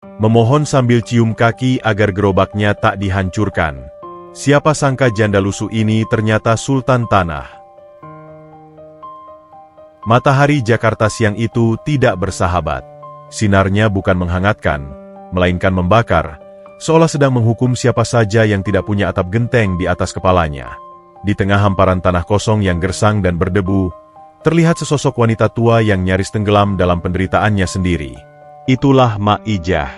Memohon sambil cium kaki agar gerobaknya tak dihancurkan. Siapa sangka janda lusuh ini ternyata Sultan Tanah. Matahari Jakarta siang itu tidak bersahabat. Sinarnya bukan menghangatkan, melainkan membakar, seolah sedang menghukum siapa saja yang tidak punya atap genteng di atas kepalanya. Di tengah hamparan tanah kosong yang gersang dan berdebu, terlihat sesosok wanita tua yang nyaris tenggelam dalam penderitaannya sendiri. Itulah Mak Ijah.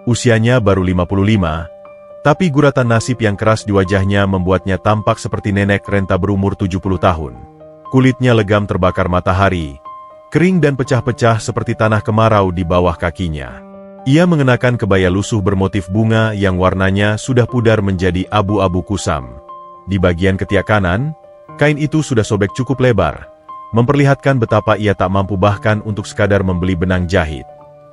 Usianya baru 55, tapi guratan nasib yang keras di wajahnya membuatnya tampak seperti nenek renta berumur 70 tahun. Kulitnya legam terbakar matahari, kering dan pecah-pecah seperti tanah kemarau di bawah kakinya. Ia mengenakan kebaya lusuh bermotif bunga yang warnanya sudah pudar menjadi abu-abu kusam. Di bagian ketiak kanan, kain itu sudah sobek cukup lebar, memperlihatkan betapa ia tak mampu bahkan untuk sekadar membeli benang jahit.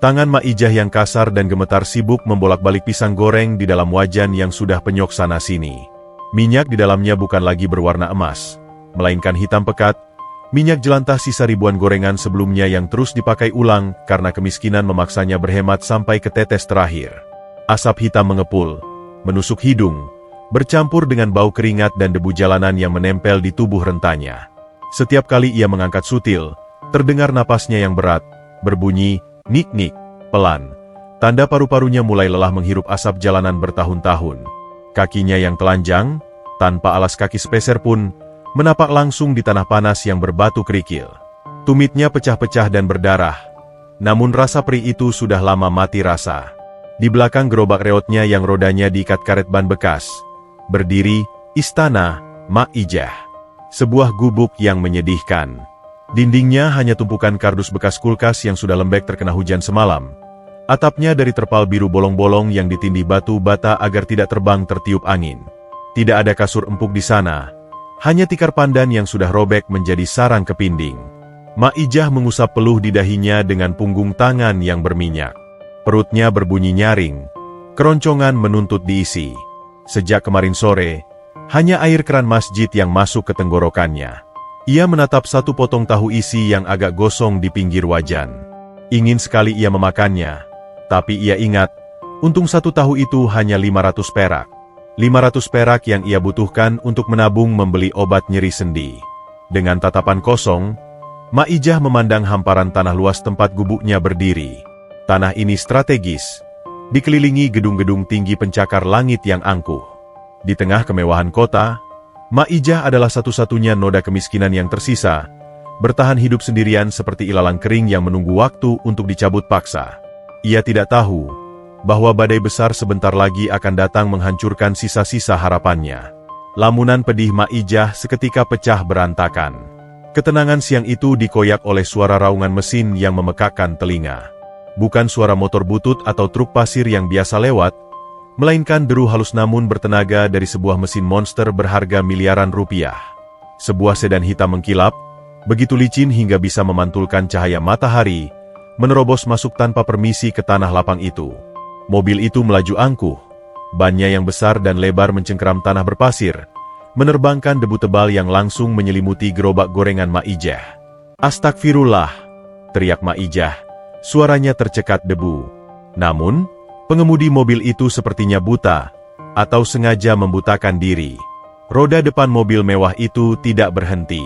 Tangan Mak Ijah yang kasar dan gemetar sibuk membolak-balik pisang goreng di dalam wajan yang sudah penyok sana-sini. Minyak di dalamnya bukan lagi berwarna emas, melainkan hitam pekat, minyak jelantah sisa ribuan gorengan sebelumnya yang terus dipakai ulang karena kemiskinan memaksanya berhemat sampai ke tetes terakhir. Asap hitam mengepul, menusuk hidung, bercampur dengan bau keringat dan debu jalanan yang menempel di tubuh rentanya. Setiap kali ia mengangkat sutil, terdengar napasnya yang berat, berbunyi, nik-nik, pelan. Tanda paru-parunya mulai lelah menghirup asap jalanan bertahun-tahun. Kakinya yang telanjang, tanpa alas kaki sepeser pun, menapak langsung di tanah panas yang berbatu kerikil. Tumitnya pecah-pecah dan berdarah. Namun rasa perih itu sudah lama mati rasa. Di belakang gerobak reotnya yang rodanya diikat karet ban bekas, berdiri, istana, Mak Ijah. Sebuah gubuk yang menyedihkan. Dindingnya hanya tumpukan kardus bekas kulkas yang sudah lembek terkena hujan semalam. Atapnya dari terpal biru bolong-bolong yang ditindih batu bata agar tidak terbang tertiup angin. Tidak ada kasur empuk di sana, hanya tikar pandan yang sudah robek menjadi sarang kepinding. Mak Ijah mengusap peluh di dahinya dengan punggung tangan yang berminyak. Perutnya berbunyi nyaring, keroncongan menuntut diisi. Sejak kemarin sore, hanya air keran masjid yang masuk ke tenggorokannya. Ia menatap satu potong tahu isi yang agak gosong di pinggir wajan. Ingin sekali ia memakannya, tapi ia ingat, untung satu tahu itu hanya 500 perak. 500 perak yang ia butuhkan untuk menabung membeli obat nyeri sendi. Dengan tatapan kosong, Mak Ijah memandang hamparan tanah luas tempat gubuknya berdiri. Tanah ini strategis, dikelilingi gedung-gedung tinggi pencakar langit yang angkuh. Di tengah kemewahan kota, Mak Ijah adalah satu-satunya noda kemiskinan yang tersisa, bertahan hidup sendirian seperti ilalang kering yang menunggu waktu untuk dicabut paksa. Ia tidak tahu bahwa badai besar sebentar lagi akan datang menghancurkan sisa-sisa harapannya. Lamunan pedih Mak Ijah seketika pecah berantakan. Ketenangan siang itu dikoyak oleh suara raungan mesin yang memekakkan telinga. Bukan suara motor butut atau truk pasir yang biasa lewat, melainkan deru halus namun bertenaga dari sebuah mesin monster berharga miliaran rupiah. Sebuah sedan hitam mengkilap, begitu licin hingga bisa memantulkan cahaya matahari, menerobos masuk tanpa permisi ke tanah lapang itu. Mobil itu melaju angkuh, bannya yang besar dan lebar mencengkeram tanah berpasir, menerbangkan debu tebal yang langsung menyelimuti gerobak gorengan Mak Ijah. "Astagfirullah," teriak Mak Ijah, suaranya tercekat debu. Namun, pengemudi mobil itu sepertinya buta, atau sengaja membutakan diri. Roda depan mobil mewah itu tidak berhenti.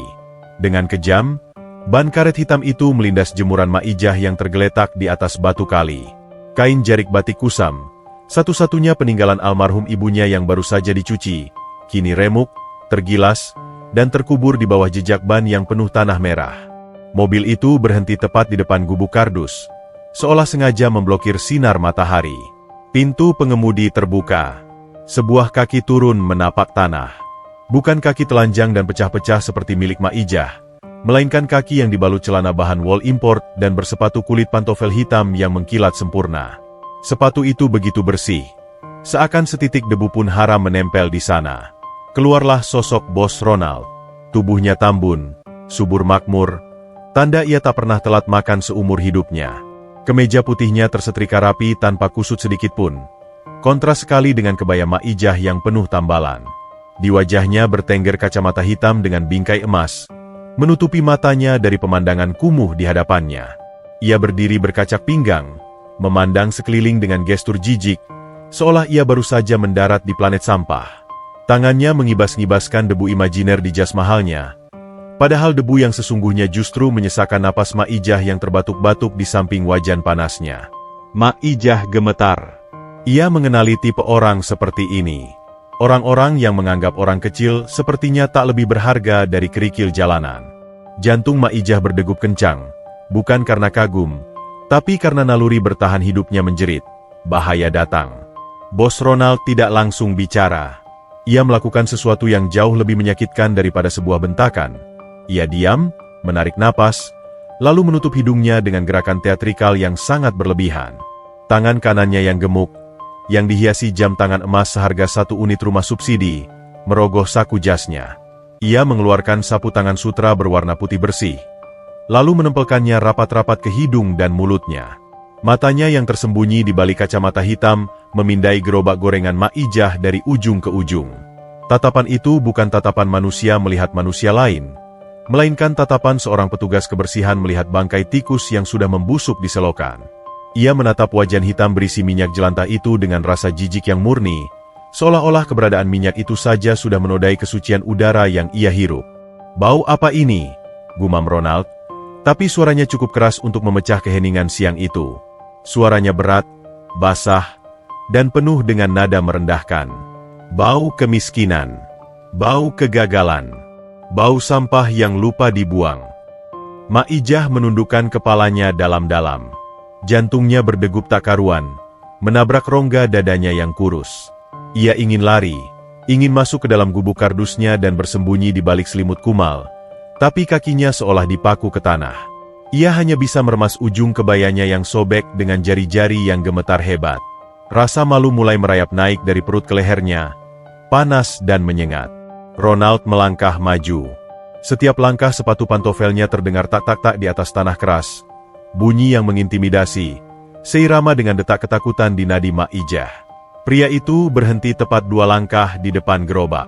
Dengan kejam, ban karet hitam itu melindas jemuran Mak Ijah yang tergeletak di atas batu kali. Kain jarik batik kusam, satu-satunya peninggalan almarhum ibunya yang baru saja dicuci, kini remuk, tergilas, dan terkubur di bawah jejak ban yang penuh tanah merah. Mobil itu berhenti tepat di depan gubuk kardus, seolah sengaja memblokir sinar matahari. Pintu pengemudi terbuka. Sebuah kaki turun menapak tanah. Bukan kaki telanjang dan pecah-pecah seperti milik Mak Ijah, melainkan kaki yang dibalut celana bahan wol import dan bersepatu kulit pantofel hitam yang mengkilat sempurna. Sepatu itu begitu bersih, seakan setitik debu pun haram menempel di sana. Keluarlah sosok Bos Ronald. Tubuhnya tambun, subur makmur, tanda ia tak pernah telat makan seumur hidupnya. Kemeja putihnya tersetrika rapi tanpa kusut sedikitpun. Kontras sekali dengan kebaya Mak Ijah yang penuh tambalan. Di wajahnya bertengger kacamata hitam dengan bingkai emas, menutupi matanya dari pemandangan kumuh di hadapannya. Ia berdiri berkacak pinggang, memandang sekeliling dengan gestur jijik, seolah ia baru saja mendarat di planet sampah. Tangannya mengibas-ngibaskan debu imajiner di jas mahalnya, padahal debu yang sesungguhnya justru menyesakkan napas Maijah yang terbatuk-batuk di samping wajan panasnya. Maijah gemetar. Ia mengenali tipe orang seperti ini. Orang-orang yang menganggap orang kecil sepertinya tak lebih berharga dari kerikil jalanan. Jantung Maijah berdegup kencang, bukan karena kagum, tapi karena naluri bertahan hidupnya menjerit. Bahaya datang. Bos Ronald tidak langsung bicara. Ia melakukan sesuatu yang jauh lebih menyakitkan daripada sebuah bentakan. Ia diam, menarik napas, lalu menutup hidungnya dengan gerakan teatrikal yang sangat berlebihan. Tangan kanannya yang gemuk, yang dihiasi jam tangan emas seharga 1 unit rumah subsidi, merogoh saku jasnya. Ia mengeluarkan sapu tangan sutra berwarna putih bersih, lalu menempelkannya rapat-rapat ke hidung dan mulutnya. Matanya yang tersembunyi di balik kacamata hitam memindai gerobak gorengan Maijah dari ujung ke ujung. Tatapan itu bukan tatapan manusia melihat manusia lain, melainkan tatapan seorang petugas kebersihan melihat bangkai tikus yang sudah membusuk di selokan. Ia menatap wajan hitam berisi minyak jelantah itu dengan rasa jijik yang murni, seolah-olah keberadaan minyak itu saja sudah menodai kesucian udara yang ia hirup. "Bau apa ini?" gumam Ronald, tapi suaranya cukup keras untuk memecah keheningan siang itu. Suaranya berat, basah, dan penuh dengan nada merendahkan. Bau kemiskinan, bau kegagalan, bau sampah yang lupa dibuang. Maijah menundukkan kepalanya dalam-dalam. Jantungnya berdegup tak karuan, menabrak rongga dadanya yang kurus. Ia ingin lari, ingin masuk ke dalam gubuk kardusnya dan bersembunyi di balik selimut kumal, tapi kakinya seolah dipaku ke tanah. Ia hanya bisa meremas ujung kebayanya yang sobek dengan jari-jari yang gemetar hebat. Rasa malu mulai merayap naik dari perut ke lehernya, panas dan menyengat. Ronald melangkah maju. Setiap langkah sepatu pantofelnya terdengar tak-tak-tak di atas tanah keras. Bunyi yang mengintimidasi, seirama dengan detak ketakutan di nadi Maijah. Pria itu berhenti tepat 2 langkah di depan gerobak.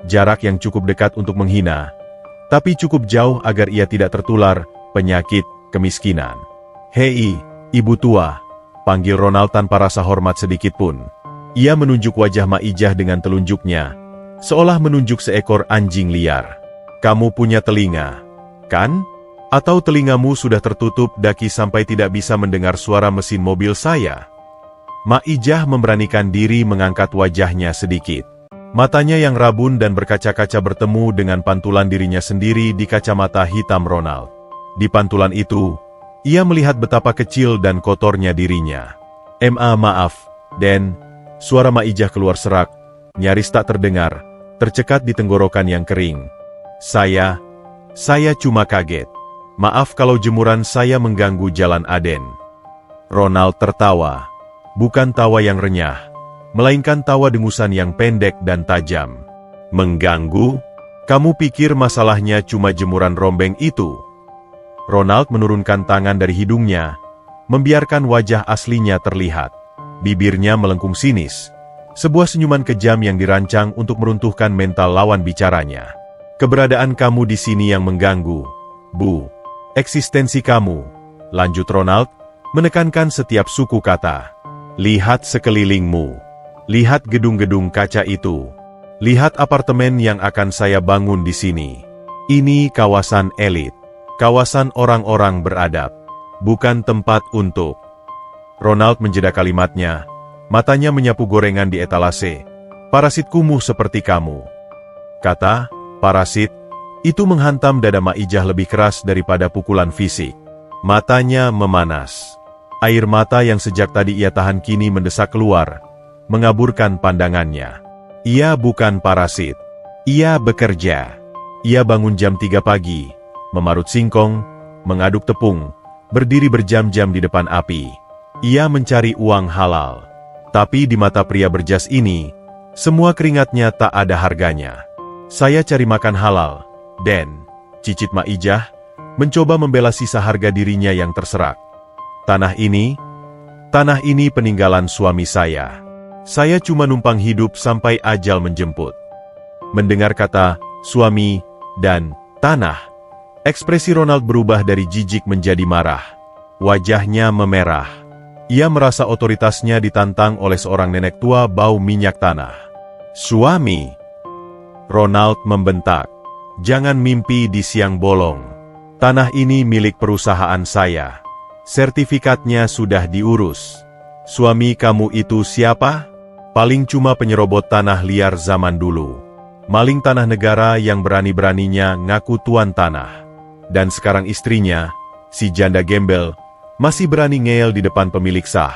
Jarak yang cukup dekat untuk menghina, tapi cukup jauh agar ia tidak tertular penyakit kemiskinan. "Hei, ibu tua," panggil Ronald tanpa rasa hormat sedikitpun. Ia menunjuk wajah Maijah dengan telunjuknya, seolah menunjuk seekor anjing liar. "Kamu punya telinga, kan? Atau telingamu sudah tertutup daki sampai tidak bisa mendengar suara mesin mobil saya?" Maijah memberanikan diri mengangkat wajahnya sedikit. Matanya yang rabun dan berkaca-kaca bertemu dengan pantulan dirinya sendiri di kacamata hitam Ronald. Di pantulan itu, ia melihat betapa kecil dan kotornya dirinya. Maaf, Den." Suara Maijah keluar serak, nyaris tak terdengar, tercekat di tenggorokan yang kering. Saya cuma kaget. Maaf kalau jemuran saya mengganggu jalan Aden." Ronald tertawa. Bukan tawa yang renyah, melainkan tawa dengusan yang pendek dan tajam. "Mengganggu? Kamu pikir masalahnya cuma jemuran rombeng itu?" Ronald menurunkan tangan dari hidungnya, membiarkan wajah aslinya terlihat. Bibirnya melengkung sinis, sebuah senyuman kejam yang dirancang untuk meruntuhkan mental lawan bicaranya. "Keberadaan kamu di sini yang mengganggu, Bu. Eksistensi kamu," lanjut Ronald, menekankan setiap suku kata. "Lihat sekelilingmu. Lihat gedung-gedung kaca itu. Lihat apartemen yang akan saya bangun di sini. Ini kawasan elit. Kawasan orang-orang beradab. Bukan tempat untuk..." Ronald menjeda kalimatnya, matanya menyapu gorengan di etalase. "Parasit kumuh seperti kamu." Kata parasit itu menghantam dada Maijah lebih keras daripada pukulan fisik. Matanya memanas. Air mata yang sejak tadi ia tahan kini mendesak keluar, mengaburkan pandangannya. Ia bukan parasit. Ia bekerja. Ia bangun jam 3 pagi, memarut singkong, mengaduk tepung, berdiri berjam-jam di depan api. Ia mencari uang halal. Tapi di mata pria berjas ini, semua keringatnya tak ada harganya. "Saya cari makan halal, Den," cicit Maijah, mencoba membela sisa harga dirinya yang terserak. Tanah ini peninggalan suami saya. Saya cuma numpang hidup sampai ajal menjemput." Mendengar kata suami dan tanah, ekspresi Ronald berubah dari jijik menjadi marah. Wajahnya memerah. Ia merasa otoritasnya ditantang oleh seorang nenek tua bau minyak tanah. "Suami!" Ronald membentak. "Jangan mimpi di siang bolong. Tanah ini milik perusahaan saya. Sertifikatnya sudah diurus. Suami kamu itu siapa? Paling cuma penyerobot tanah liar zaman dulu. Maling tanah negara yang berani-beraninya ngaku tuan tanah. Dan sekarang istrinya, si janda gembel, masih berani ngeyel di depan pemilik sah."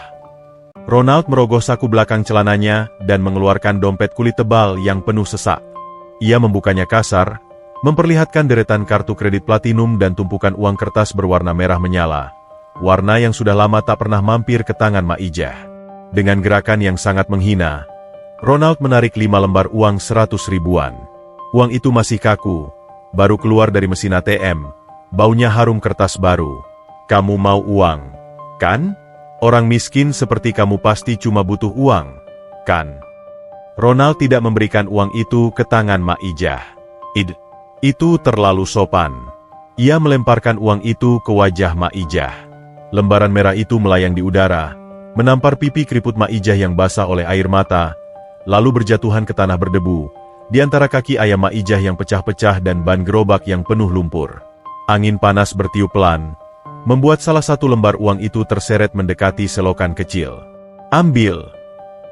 Ronald merogoh saku belakang celananya dan mengeluarkan dompet kulit tebal yang penuh sesak. Ia membukanya kasar, memperlihatkan deretan kartu kredit platinum dan tumpukan uang kertas berwarna merah menyala. Warna yang sudah lama tak pernah mampir ke tangan Mak Ijah. Dengan gerakan yang sangat menghina, Ronald menarik 5 lembar uang 100 ribuan. Uang itu masih kaku, baru keluar dari mesin ATM, baunya harum kertas baru. "Kamu mau uang, kan? Orang miskin seperti kamu pasti cuma butuh uang, kan?" Ronald tidak memberikan uang itu ke tangan Mak Ijah. Itu terlalu sopan. Ia melemparkan uang itu ke wajah Mak Ijah. Lembaran merah itu melayang di udara, menampar pipi keriput Mak Ijah yang basah oleh air mata, lalu berjatuhan ke tanah berdebu, di antara kaki ayam Mak Ijah yang pecah-pecah dan ban gerobak yang penuh lumpur. Angin panas bertiup pelan, membuat salah satu lembar uang itu terseret mendekati selokan kecil. "Ambil!"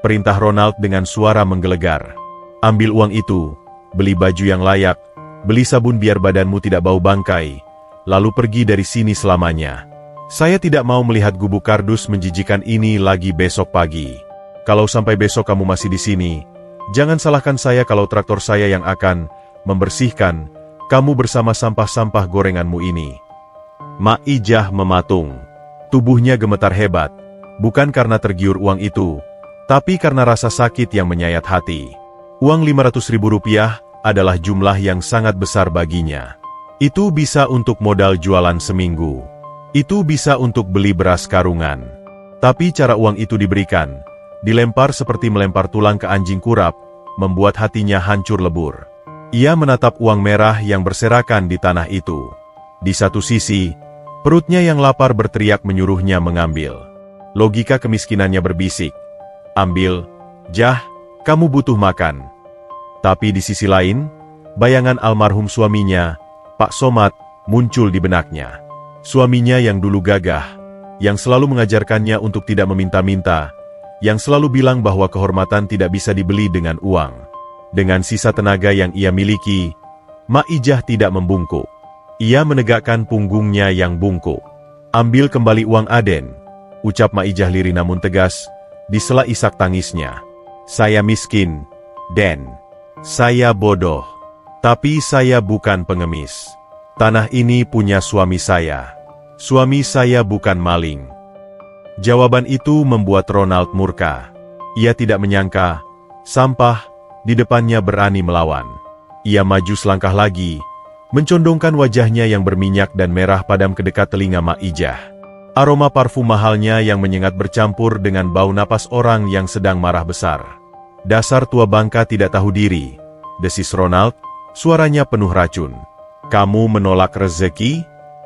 perintah Ronald dengan suara menggelegar. "Ambil uang itu, beli baju yang layak, beli sabun biar badanmu tidak bau bangkai, lalu pergi dari sini selamanya. Saya tidak mau melihat gubuk kardus menjijikan ini lagi besok pagi. Kalau sampai besok kamu masih di sini, jangan salahkan saya kalau traktor saya yang akan membersihkan kamu bersama sampah-sampah gorenganmu ini." Mak Ijah mematung. Tubuhnya gemetar hebat, bukan karena tergiur uang itu, tapi karena rasa sakit yang menyayat hati. Uang 500 ribu rupiah adalah jumlah yang sangat besar baginya. Itu bisa untuk modal jualan seminggu. Itu bisa untuk beli beras karungan. Tapi cara uang itu diberikan, dilempar seperti melempar tulang ke anjing kurap, membuat hatinya hancur lebur. Ia menatap uang merah yang berserakan di tanah itu. Di satu sisi, perutnya yang lapar berteriak menyuruhnya mengambil. Logika kemiskinannya berbisik, "Ambil, Jah, kamu butuh makan." Tapi di sisi lain, bayangan almarhum suaminya, Pak Somad, muncul di benaknya. Suaminya yang dulu gagah, yang selalu mengajarkannya untuk tidak meminta-minta, yang selalu bilang bahwa kehormatan tidak bisa dibeli dengan uang. Dengan sisa tenaga yang ia miliki, Mak Ijah tidak membungkuk. Ia menegakkan punggungnya yang bungkuk. "Ambil kembali uang Aden," ucap Mak Ijah lirih namun tegas, di sela isak tangisnya. "Saya miskin, Den. Saya bodoh. Tapi saya bukan pengemis. Tanah ini punya suami saya. Suami saya bukan maling." Jawaban itu membuat Ronald murka. Ia tidak menyangka, sampah di depannya berani melawan. Ia maju selangkah lagi, mencondongkan wajahnya yang berminyak dan merah padam ke dekat telinga Mak Ijah. Aroma parfum mahalnya yang menyengat bercampur dengan bau napas orang yang sedang marah besar. "Dasar tua bangka tidak tahu diri," desis Ronald, suaranya penuh racun. "Kamu menolak rezeki?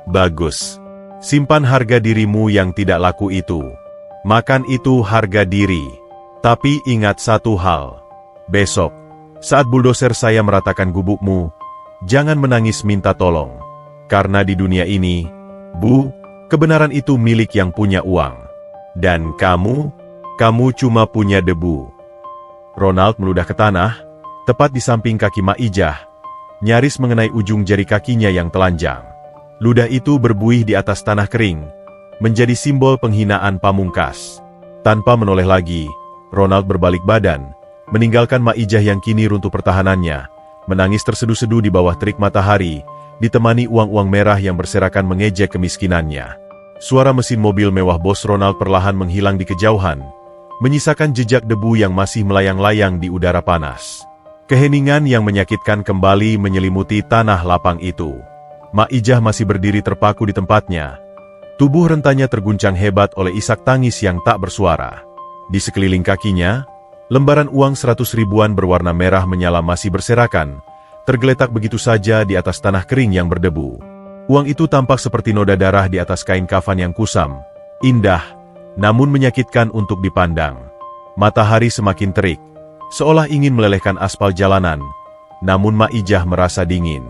Bagus. Simpan harga dirimu yang tidak laku itu. Makan itu harga diri. Tapi ingat satu hal. Besok, saat buldoser saya meratakan gubukmu, jangan menangis minta tolong. Karena di dunia ini, Bu, kebenaran itu milik yang punya uang. Dan kamu cuma punya debu." Ronald meludah ke tanah, tepat di samping kaki Mak Ijah, nyaris mengenai ujung jari kakinya yang telanjang. Ludah itu berbuih di atas tanah kering, menjadi simbol penghinaan pamungkas. Tanpa menoleh lagi, Ronald berbalik badan, meninggalkan Mak Ijah yang kini runtuh pertahanannya, menangis terseduh-seduh di bawah terik matahari, ditemani uang-uang merah yang berserakan mengejek kemiskinannya. Suara mesin mobil mewah bos Ronald perlahan menghilang di kejauhan, menyisakan jejak debu yang masih melayang-layang di udara panas. Keheningan yang menyakitkan kembali menyelimuti tanah lapang itu. Mak Ijah masih berdiri terpaku di tempatnya. Tubuh rentanya terguncang hebat oleh isak tangis yang tak bersuara. Di sekeliling kakinya, lembaran uang 100 ribuan berwarna merah menyala masih berserakan, tergeletak begitu saja di atas tanah kering yang berdebu. Uang itu tampak seperti noda darah di atas kain kafan yang kusam, indah, namun menyakitkan untuk dipandang. Matahari semakin terik, seolah ingin melelehkan aspal jalanan, namun Maijah merasa dingin.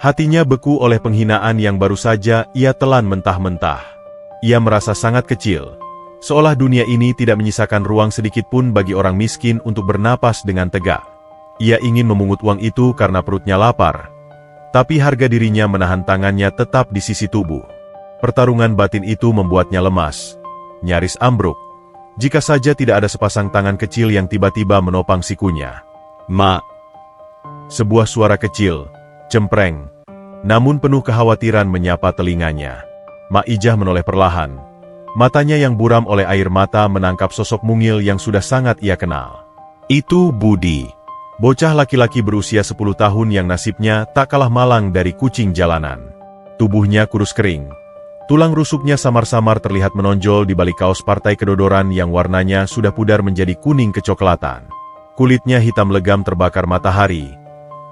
Hatinya beku oleh penghinaan yang baru saja ia telan mentah-mentah. Ia merasa sangat kecil, seolah dunia ini tidak menyisakan ruang sedikit pun bagi orang miskin untuk bernapas dengan tegak. Ia ingin memungut uang itu karena perutnya lapar, tapi harga dirinya menahan tangannya tetap di sisi tubuh. Pertarungan batin itu membuatnya lemas, nyaris ambruk, jika saja tidak ada sepasang tangan kecil yang tiba-tiba menopang sikunya. "Ma!" Sebuah suara kecil, cempreng, namun penuh kekhawatiran menyapa telinganya. Maijah menoleh perlahan. Matanya yang buram oleh air mata menangkap sosok mungil yang sudah sangat ia kenal. Itu Budi, bocah laki-laki berusia 10 tahun yang nasibnya tak kalah malang dari kucing jalanan. Tubuhnya kurus kering. Tulang rusuknya samar-samar terlihat menonjol di balik kaos partai kedodoran yang warnanya sudah pudar menjadi kuning kecoklatan. Kulitnya hitam legam terbakar matahari.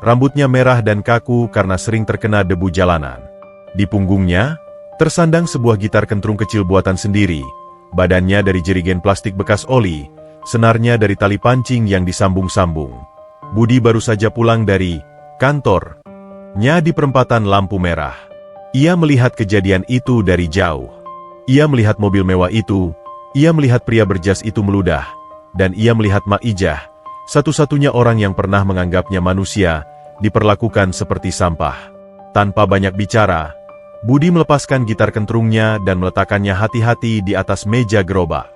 Rambutnya merah dan kaku karena sering terkena debu jalanan. Di punggungnya, tersandang sebuah gitar kentrung kecil buatan sendiri. Badannya dari jerigen plastik bekas oli, senarnya dari tali pancing yang disambung-sambung. Budi baru saja pulang dari kantornya di perempatan lampu merah. Ia melihat kejadian itu dari jauh. Ia melihat mobil mewah itu, ia melihat pria berjas itu meludah, dan ia melihat Maijah, satu-satunya orang yang pernah menganggapnya manusia, diperlakukan seperti sampah. Tanpa banyak bicara, Budi melepaskan gitar kentrungnya dan meletakkannya hati-hati di atas meja gerobak.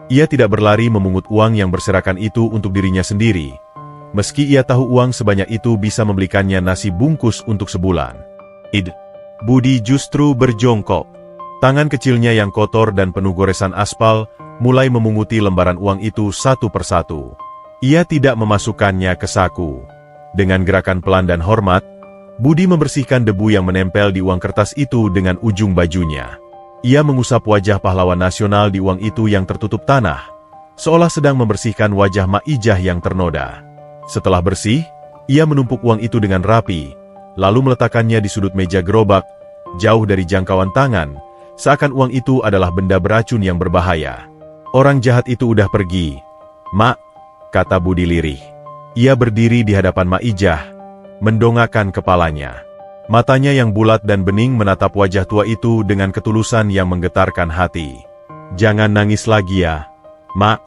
Ia tidak berlari memungut uang yang berserakan itu untuk dirinya sendiri, meski ia tahu uang sebanyak itu bisa membelikannya nasi bungkus untuk sebulan. Budi justru berjongkok. Tangan kecilnya yang kotor dan penuh goresan aspal mulai memunguti lembaran uang itu satu persatu. Ia tidak memasukkannya ke saku. Dengan gerakan pelan dan hormat, Budi membersihkan debu yang menempel di uang kertas itu dengan ujung bajunya. Ia mengusap wajah pahlawan nasional di uang itu yang tertutup tanah, seolah sedang membersihkan wajah Maijah yang ternoda. Setelah bersih, ia menumpuk uang itu dengan rapi, lalu meletakkannya di sudut meja gerobak, jauh dari jangkauan tangan, seakan uang itu adalah benda beracun yang berbahaya. "Orang jahat itu udah pergi, Mak," kata Budi lirih. Ia berdiri di hadapan Maijah, mendongakkan kepalanya. Matanya yang bulat dan bening menatap wajah tua itu dengan ketulusan yang menggetarkan hati. "Jangan nangis lagi ya, Mak.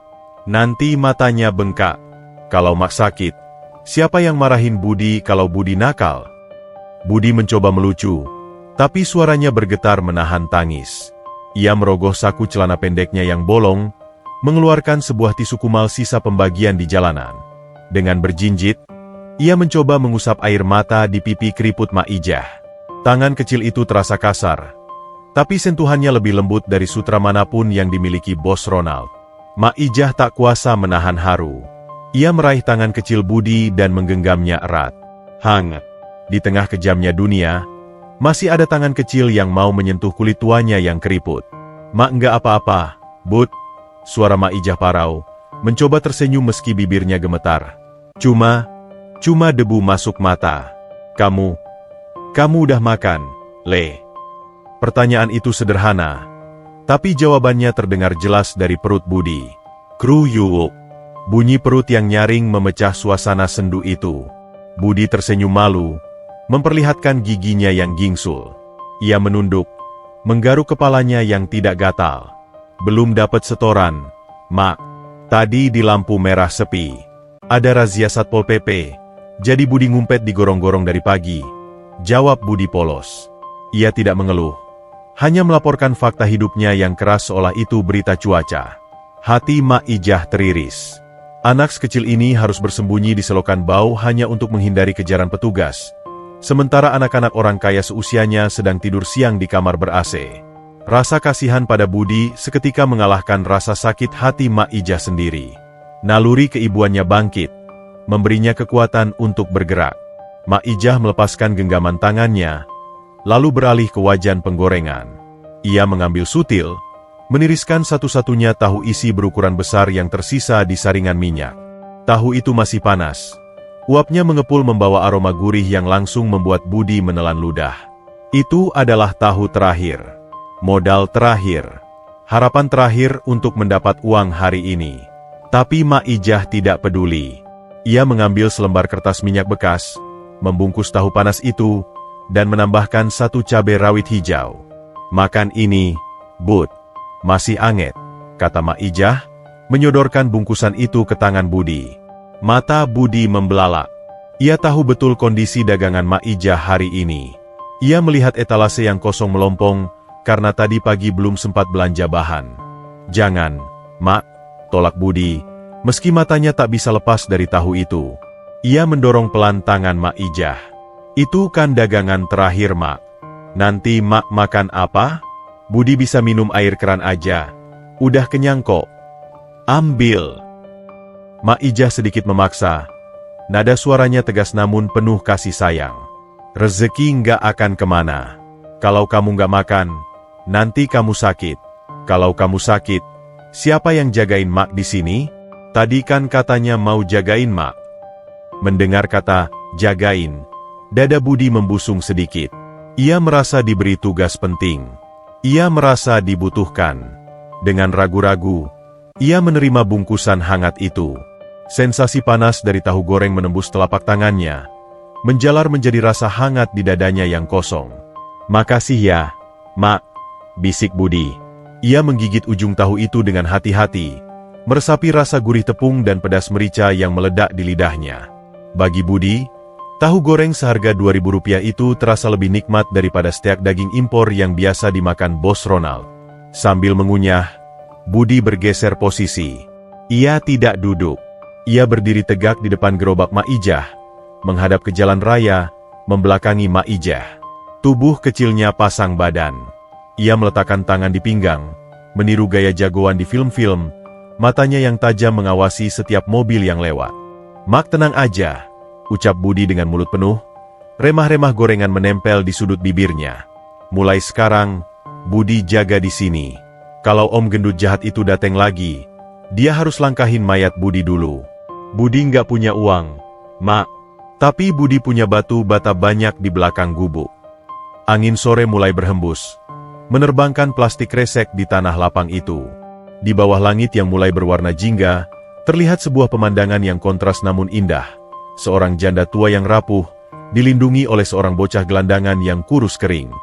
Nanti matanya bengkak. Kalau Mak sakit, siapa yang marahin Budi kalau Budi nakal?" Budi mencoba melucu, tapi suaranya bergetar menahan tangis. Ia merogoh saku celana pendeknya yang bolong, mengeluarkan sebuah tisu kumal sisa pembagian di jalanan. Dengan berjinjit, ia mencoba mengusap air mata di pipi keriput Maijah. Tangan kecil itu terasa kasar, tapi sentuhannya lebih lembut dari sutra manapun yang dimiliki Bos Ronald. Maijah tak kuasa menahan haru. Ia meraih tangan kecil Budi dan menggenggamnya erat. Hangat. Di tengah kejamnya dunia, masih ada tangan kecil yang mau menyentuh kulit tuanya yang keriput. "Mak, enggak apa-apa, Bud," suara Maijah parau, mencoba tersenyum meski bibirnya gemetar. Cuma debu masuk mata. Kamu udah makan, Le?" Pertanyaan itu sederhana, tapi jawabannya terdengar jelas dari perut Budi. Kruyuk. Bunyi perut yang nyaring memecah suasana sendu itu. Budi tersenyum malu, memperlihatkan giginya yang gingsul. Ia menunduk, menggaruk kepalanya yang tidak gatal. "Belum dapat setoran, Mak. Tadi di lampu merah sepi. Ada razia Satpol PP, jadi Budi ngumpet di gorong-gorong dari pagi," jawab Budi polos. Ia tidak mengeluh, hanya melaporkan fakta hidupnya yang keras seolah itu berita cuaca. Hati Maijah teriris. Anak sekecil ini harus bersembunyi di selokan bau hanya untuk menghindari kejaran petugas. Sementara anak-anak orang kaya seusianya sedang tidur siang di kamar ber-AC. Rasa kasihan pada Budi seketika mengalahkan rasa sakit hati Maijah sendiri. Naluri keibuannya bangkit, memberinya kekuatan untuk bergerak. Maijah melepaskan genggaman tangannya, lalu beralih ke wajan penggorengan. Ia mengambil sutil, meniriskan satu-satunya tahu isi berukuran besar yang tersisa di saringan minyak. Tahu itu masih panas. Uapnya mengepul membawa aroma gurih yang langsung membuat Budi menelan ludah. Itu adalah tahu terakhir. Modal terakhir. Harapan terakhir untuk mendapat uang hari ini. Tapi Mak Ijah tidak peduli. Ia mengambil selembar kertas minyak bekas, membungkus tahu panas itu, dan menambahkan 1 cabai rawit hijau. "Makan ini, Bud. Masih anget," kata Mak Ijah, menyodorkan bungkusan itu ke tangan Budi. Mata Budi membelalak. Ia tahu betul kondisi dagangan Mak Ijah hari ini. Ia melihat etalase yang kosong melompong, karena tadi pagi belum sempat belanja bahan. "Jangan, Mak," tolak Budi, meski matanya tak bisa lepas dari tahu itu. Ia mendorong pelan tangan Mak Ijah. "Itu kan dagangan terakhir, Mak. Nanti Mak makan apa? Budi bisa minum air keran aja. Udah kenyang kok." "Ambil." Mak Ijah sedikit memaksa. Nada suaranya tegas namun penuh kasih sayang. "Rezeki nggak akan kemana. Kalau kamu nggak makan, nanti kamu sakit. Kalau kamu sakit, siapa yang jagain Mak di sini? Tadi kan katanya mau jagain Mak." Mendengar kata "jagain", dada Budi membusung sedikit. Ia merasa diberi tugas penting. Ia merasa dibutuhkan. Dengan ragu-ragu, ia menerima bungkusan hangat itu. Sensasi panas dari tahu goreng menembus telapak tangannya, menjalar menjadi rasa hangat di dadanya yang kosong. "Makasih ya, Mak," bisik Budi. Ia menggigit ujung tahu itu dengan hati-hati, meresapi rasa gurih tepung dan pedas merica yang meledak di lidahnya. Bagi Budi, tahu goreng seharga Rp2.000 itu terasa lebih nikmat daripada steak daging impor yang biasa dimakan Bos Ronald. Sambil mengunyah, Budi bergeser posisi. Ia tidak duduk. Ia berdiri tegak di depan gerobak Mak Ijah, menghadap ke jalan raya, membelakangi Mak Ijah. Tubuh kecilnya pasang badan. Ia meletakkan tangan di pinggang, meniru gaya jagoan di film-film, matanya yang tajam mengawasi setiap mobil yang lewat. "Mak, tenang aja," ucap Budi dengan mulut penuh, remah-remah gorengan menempel di sudut bibirnya. "Mulai sekarang, Budi jaga di sini. Kalau Om gendut jahat itu datang lagi, dia harus langkahin mayat Budi dulu." Budi nggak punya uang, Mak. Tapi Budi punya batu bata banyak di belakang gubuk. Angin sore mulai berhembus, menerbangkan plastik kresek di tanah lapang itu. Di bawah langit yang mulai berwarna jingga, terlihat sebuah pemandangan yang kontras namun indah. Seorang janda tua yang rapuh, dilindungi oleh seorang bocah gelandangan yang kurus kering.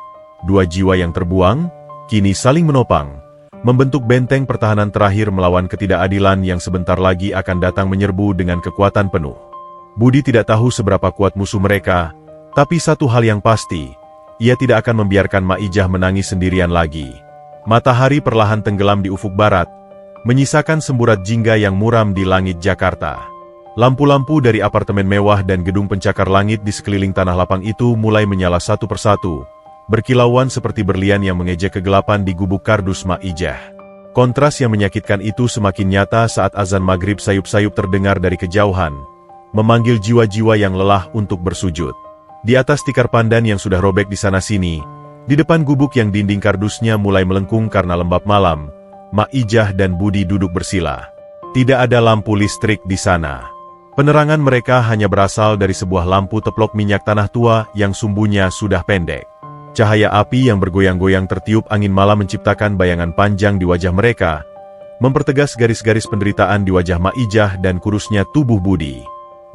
Dua jiwa yang terbuang, kini saling menopang, membentuk benteng pertahanan terakhir melawan ketidakadilan yang sebentar lagi akan datang menyerbu dengan kekuatan penuh. Budi tidak tahu seberapa kuat musuh mereka, tapi satu hal yang pasti, ia tidak akan membiarkan Mak Ijah menangis sendirian lagi. Matahari perlahan tenggelam di ufuk barat, menyisakan semburat jingga yang muram di langit Jakarta. Lampu-lampu dari apartemen mewah dan gedung pencakar langit di sekeliling tanah lapang itu mulai menyala satu persatu, berkilauan seperti berlian yang mengejek kegelapan di gubuk kardus Mak Ijah. Kontras yang menyakitkan itu semakin nyata saat azan maghrib sayup-sayup terdengar dari kejauhan, memanggil jiwa-jiwa yang lelah untuk bersujud. Di atas tikar pandan yang sudah robek di sana-sini, di depan gubuk yang dinding kardusnya mulai melengkung karena lembab malam, Mak Ijah dan Budi duduk bersila. Tidak ada lampu listrik di sana. Penerangan mereka hanya berasal dari sebuah lampu teplok minyak tanah tua yang sumbunya sudah pendek. Cahaya api yang bergoyang-goyang tertiup angin malam menciptakan bayangan panjang di wajah mereka, mempertegas garis-garis penderitaan di wajah Mak Ijah dan kurusnya tubuh Budi.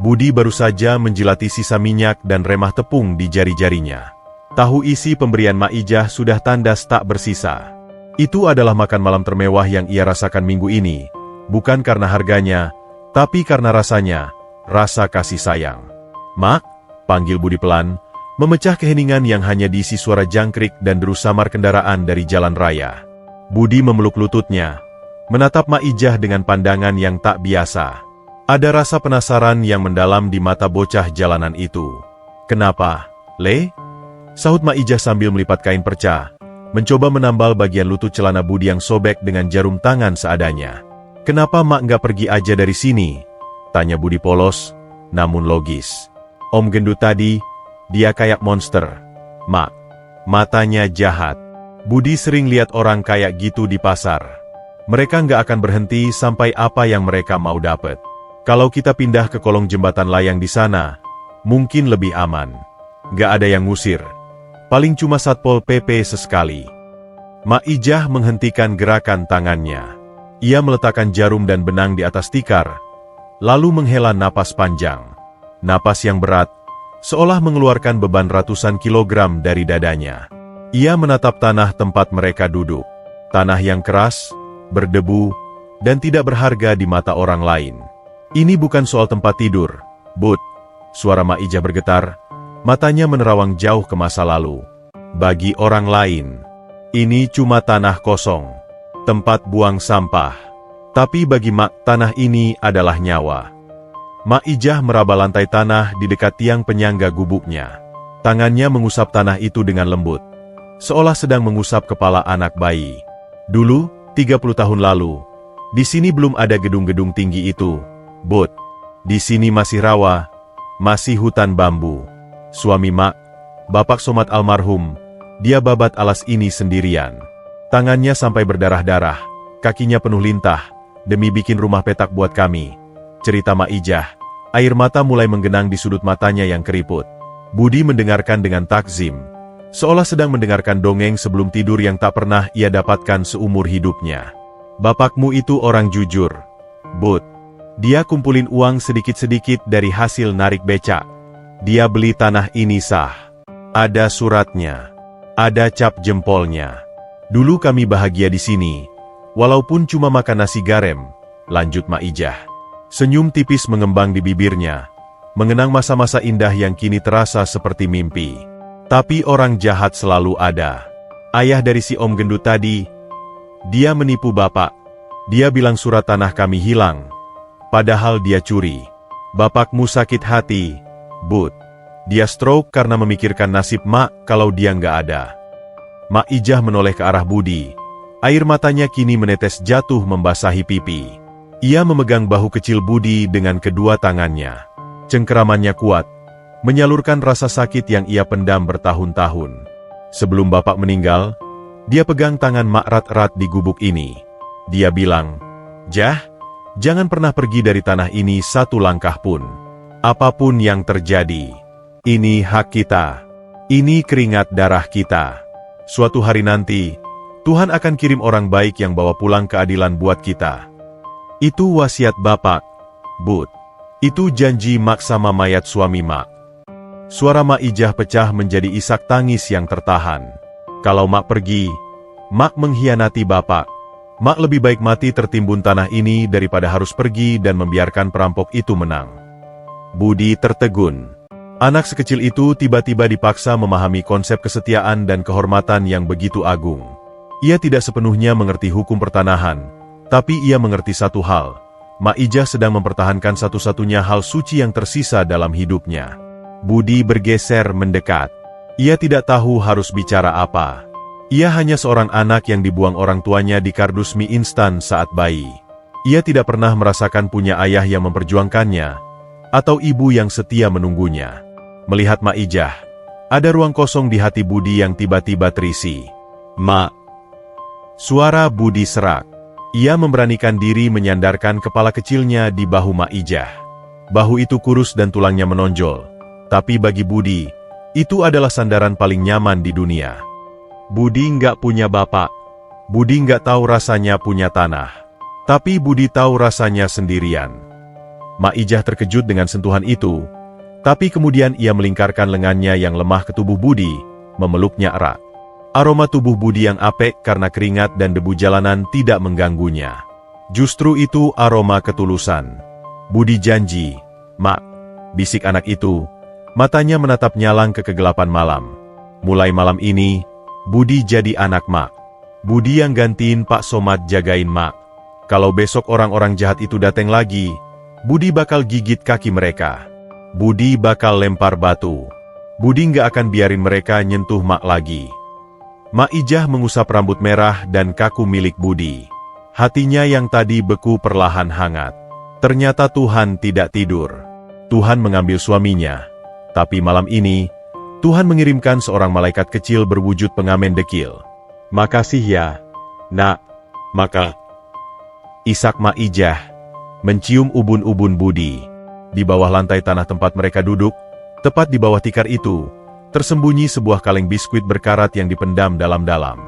Budi baru saja menjilati sisa minyak dan remah tepung di jari-jarinya. Tahu isi pemberian Mak Ijah sudah tandas tak bersisa. Itu adalah makan malam termewah yang ia rasakan minggu ini, bukan karena harganya, tapi karena rasanya, rasa kasih sayang. "Mak," panggil Budi pelan, memecah keheningan yang hanya diisi suara jangkrik dan deru samar kendaraan dari jalan raya. Budi memeluk lututnya, menatap Mak Ijah dengan pandangan yang tak biasa. Ada rasa penasaran yang mendalam di mata bocah jalanan itu. "Kenapa, Le?" sahut Mak Ijah sambil melipat kain perca, mencoba menambal bagian lutut celana Budi yang sobek dengan jarum tangan seadanya. "Kenapa Mak nggak pergi aja dari sini?" tanya Budi polos, namun logis. "Om gendut tadi, dia kayak monster, Mak. Matanya jahat. Budi sering lihat orang kayak gitu di pasar. Mereka nggak akan berhenti sampai apa yang mereka mau dapat. Kalau kita pindah ke kolong jembatan layang di sana, mungkin lebih aman. Nggak ada yang ngusir. Paling cuma Satpol PP sesekali." Mak Ijah menghentikan gerakan tangannya. Ia meletakkan jarum dan benang di atas tikar, lalu menghela napas panjang. Napas yang berat, seolah mengeluarkan beban ratusan kilogram dari dadanya. Ia menatap tanah tempat mereka duduk. Tanah yang keras, berdebu, dan tidak berharga di mata orang lain. Ini bukan soal tempat tidur, Bud. Suara Mak Ijah bergetar, matanya menerawang jauh ke masa lalu. Bagi orang lain, ini cuma tanah kosong, tempat buang sampah. Tapi bagi Mak, tanah ini adalah nyawa. Mak Ijah meraba lantai tanah di dekat tiang penyangga gubuknya. Tangannya mengusap tanah itu dengan lembut, seolah sedang mengusap kepala anak bayi. Dulu, 30 tahun lalu, di sini belum ada gedung-gedung tinggi itu, Bud. Di sini masih rawa, masih hutan bambu. Suami Mak, Bapak Somad almarhum, dia babat alas ini sendirian. Tangannya sampai berdarah-darah, kakinya penuh lintah, demi bikin rumah petak buat kami. Cerita Mak Ijah, air mata mulai menggenang di sudut matanya yang keriput. Budi mendengarkan dengan takzim, seolah sedang mendengarkan dongeng sebelum tidur yang tak pernah ia dapatkan seumur hidupnya. Bapakmu itu orang jujur, Bud. Dia kumpulin uang sedikit-sedikit dari hasil narik becak. Dia beli tanah ini sah. Ada suratnya. Ada cap jempolnya. Dulu kami bahagia di sini, walaupun cuma makan nasi garem, lanjut Mak Ijah. Senyum tipis mengembang di bibirnya, mengenang masa-masa indah yang kini terasa seperti mimpi. Tapi orang jahat selalu ada. Ayah dari si Om Gendut tadi, dia menipu Bapak. Dia bilang surat tanah kami hilang, padahal dia curi. Bapakmu sakit hati, Bud. Dia stroke karena memikirkan nasib Mak kalau dia nggak ada. Mak Ijah menoleh ke arah Budi. Air matanya kini menetes jatuh membasahi pipi. Ia memegang bahu kecil Budi dengan kedua tangannya. Cengkeramannya kuat, menyalurkan rasa sakit yang ia pendam bertahun-tahun. Sebelum Bapak meninggal, dia pegang tangan Mak erat-erat di gubuk ini. Dia bilang, "Jah, jangan pernah pergi dari tanah ini satu langkah pun. Apapun yang terjadi, ini hak kita. Ini keringat darah kita. Suatu hari nanti, Tuhan akan kirim orang baik yang bawa pulang keadilan buat kita." Itu wasiat Bapak, Bud. Itu janji Mak sama mayat suami Mak. Suara Mak Ijah pecah menjadi isak tangis yang tertahan. Kalau Mak pergi, Mak mengkhianati Bapak. Mak lebih baik mati tertimbun tanah ini daripada harus pergi dan membiarkan perampok itu menang. Budi tertegun. Anak sekecil itu tiba-tiba dipaksa memahami konsep kesetiaan dan kehormatan yang begitu agung. Ia tidak sepenuhnya mengerti hukum pertanahan, tapi ia mengerti satu hal. Mak Ijah sedang mempertahankan satu-satunya hal suci yang tersisa dalam hidupnya. Budi bergeser mendekat. Ia tidak tahu harus bicara apa. Ia hanya seorang anak yang dibuang orang tuanya di kardus mie instan saat bayi. Ia tidak pernah merasakan punya ayah yang memperjuangkannya, atau ibu yang setia menunggunya. Melihat Mak Ijah, ada ruang kosong di hati Budi yang tiba-tiba terisi. "Mak." Suara Budi serak. Ia memberanikan diri menyandarkan kepala kecilnya di bahu Mak Ijah. Bahu itu kurus dan tulangnya menonjol. Tapi bagi Budi, itu adalah sandaran paling nyaman di dunia. Budi nggak punya bapak. Budi nggak tahu rasanya punya tanah. Tapi Budi tahu rasanya sendirian. Mak Ijah terkejut dengan sentuhan itu, tapi kemudian ia melingkarkan lengannya yang lemah ke tubuh Budi, memeluknya erat. Aroma tubuh Budi yang apek karena keringat dan debu jalanan tidak mengganggunya. Justru itu aroma ketulusan. "Budi janji, Mak," bisik anak itu, matanya menatap nyalang ke kegelapan malam. "Mulai malam ini, Budi jadi anak Mak. Budi yang gantiin Pak Somad jagain Mak. Kalau besok orang-orang jahat itu datang lagi, Budi bakal gigit kaki mereka. Budi bakal lempar batu. Budi nggak akan biarin mereka nyentuh Mak lagi." Mak Ijah mengusap rambut merah dan kaku milik Budi. Hatinya yang tadi beku perlahan hangat. Ternyata Tuhan tidak tidur. Tuhan mengambil suaminya. Tapi malam ini, Tuhan mengirimkan seorang malaikat kecil berwujud pengamen dekil. "Makasih ya, Nak." Maka isak Mak Ijah mencium ubun-ubun Budi. Di bawah lantai tanah tempat mereka duduk, tepat di bawah tikar itu, tersembunyi sebuah kaleng biskuit berkarat yang dipendam dalam-dalam.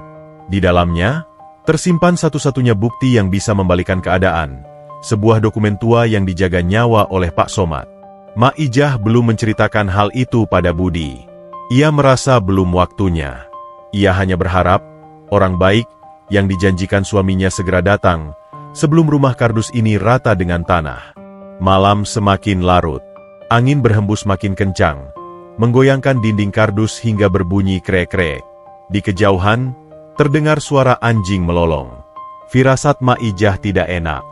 Di dalamnya, tersimpan satu-satunya bukti yang bisa membalikan keadaan, sebuah dokumen tua yang dijaga nyawa oleh Pak Somad. Mak Ijah belum menceritakan hal itu pada Budi. Ia merasa belum waktunya. Ia hanya berharap, orang baik yang dijanjikan suaminya segera datang, sebelum rumah kardus ini rata dengan tanah. Malam semakin larut. Angin berhembus makin kencang, menggoyangkan dinding kardus hingga berbunyi krek-krek. Di kejauhan, terdengar suara anjing melolong. Firasat Mak Ijah tidak enak.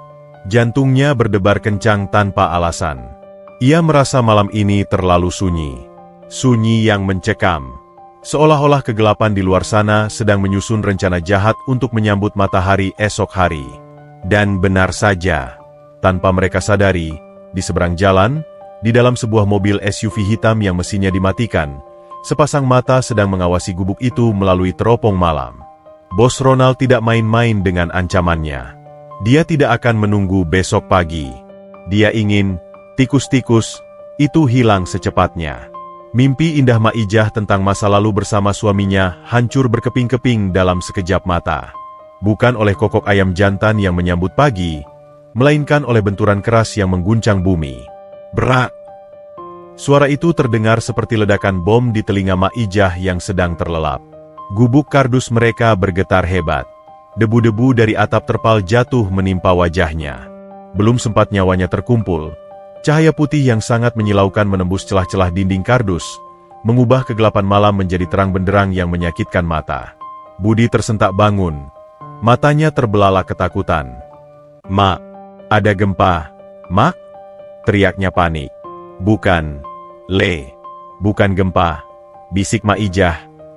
Jantungnya berdebar kencang tanpa alasan. Ia merasa malam ini terlalu sunyi. Sunyi yang mencekam. Seolah-olah kegelapan di luar sana sedang menyusun rencana jahat untuk menyambut matahari esok hari. Dan benar saja, tanpa mereka sadari, di seberang jalan, di dalam sebuah mobil SUV hitam yang mesinnya dimatikan, sepasang mata sedang mengawasi gubuk itu melalui teropong malam. Bos Ronald tidak main-main dengan ancamannya. Dia tidak akan menunggu besok pagi. Dia ingin tikus-tikus itu hilang secepatnya. Mimpi indah Mak Ijah tentang masa lalu bersama suaminya hancur berkeping-keping dalam sekejap mata. Bukan oleh kokok ayam jantan yang menyambut pagi, melainkan oleh benturan keras yang mengguncang bumi. Berak! Suara itu terdengar seperti ledakan bom di telinga Mak Ijah yang sedang terlelap. Gubuk kardus mereka bergetar hebat. Debu-debu dari atap terpal jatuh menimpa wajahnya. Belum sempat nyawanya terkumpul, cahaya putih yang sangat menyilaukan menembus celah-celah dinding kardus, mengubah kegelapan malam menjadi terang benderang yang menyakitkan mata. Budi tersentak bangun. Matanya terbelalak ketakutan. "Mak, ada gempa, Mak?" teriaknya panik. "Bukan, Le. Bukan gempa," bisik Mak Ijah.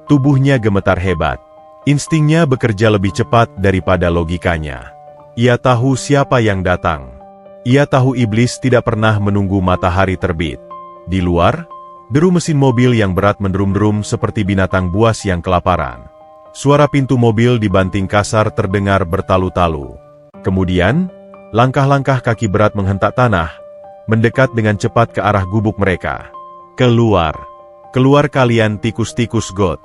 Tubuhnya gemetar hebat. Instingnya bekerja lebih cepat daripada logikanya. Ia tahu siapa yang datang. Ia tahu iblis tidak pernah menunggu matahari terbit. Di luar, deru mesin mobil yang berat menderum-derum seperti binatang buas yang kelaparan. Suara pintu mobil dibanting kasar terdengar bertalu-talu. Kemudian, langkah-langkah kaki berat menghentak tanah, mendekat dengan cepat ke arah gubuk mereka. "Keluar! Keluar kalian tikus-tikus got!"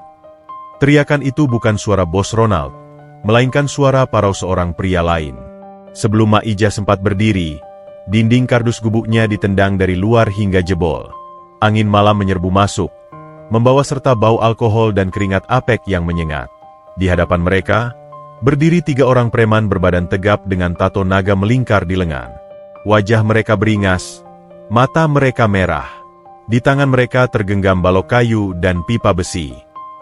Teriakan itu bukan suara Bos Ronald, melainkan suara parau seorang pria lain. Sebelum Mak Ijah sempat berdiri, dinding kardus gubuknya ditendang dari luar hingga jebol. Angin malam menyerbu masuk, membawa serta bau alkohol dan keringat apek yang menyengat. Di hadapan mereka, berdiri 3 orang preman berbadan tegap dengan tato naga melingkar di lengan. Wajah mereka beringas, mata mereka merah. Di tangan mereka tergenggam balok kayu dan pipa besi.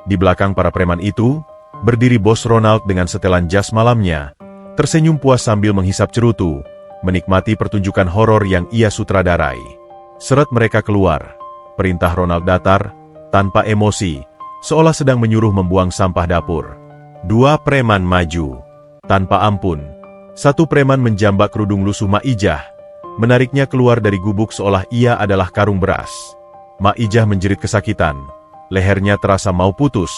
Di belakang para preman itu, berdiri Bos Ronald dengan setelan jas malamnya, tersenyum puas sambil menghisap cerutu, menikmati pertunjukan horor yang ia sutradarai. Seret mereka keluar. Perintah Ronald datar, tanpa emosi, seolah sedang menyuruh membuang sampah dapur. 2 preman maju. Tanpa ampun, 1 preman menjambak kerudung lusuh Mak Ijah, menariknya keluar dari gubuk seolah ia adalah karung beras. Mak Ijah menjerit kesakitan. Lehernya terasa mau putus,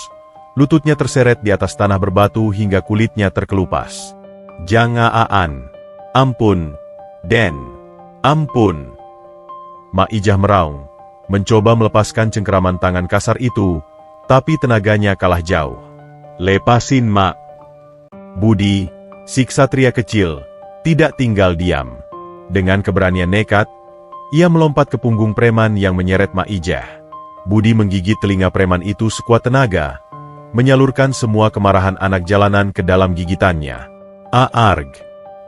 lututnya terseret di atas tanah berbatu hingga kulitnya terkelupas. "Jangaan! Ampun, Den! Ampun!" Mak Ijah meraung, mencoba melepaskan cengkeraman tangan kasar itu, tapi tenaganya kalah jauh. "Lepasin, Mak!" Budi, si ksatria kecil, tidak tinggal diam. Dengan keberanian nekat, ia melompat ke punggung preman yang menyeret Mak Ijah. Budi menggigit telinga preman itu sekuat tenaga, menyalurkan semua kemarahan anak jalanan ke dalam gigitannya. "Aarg!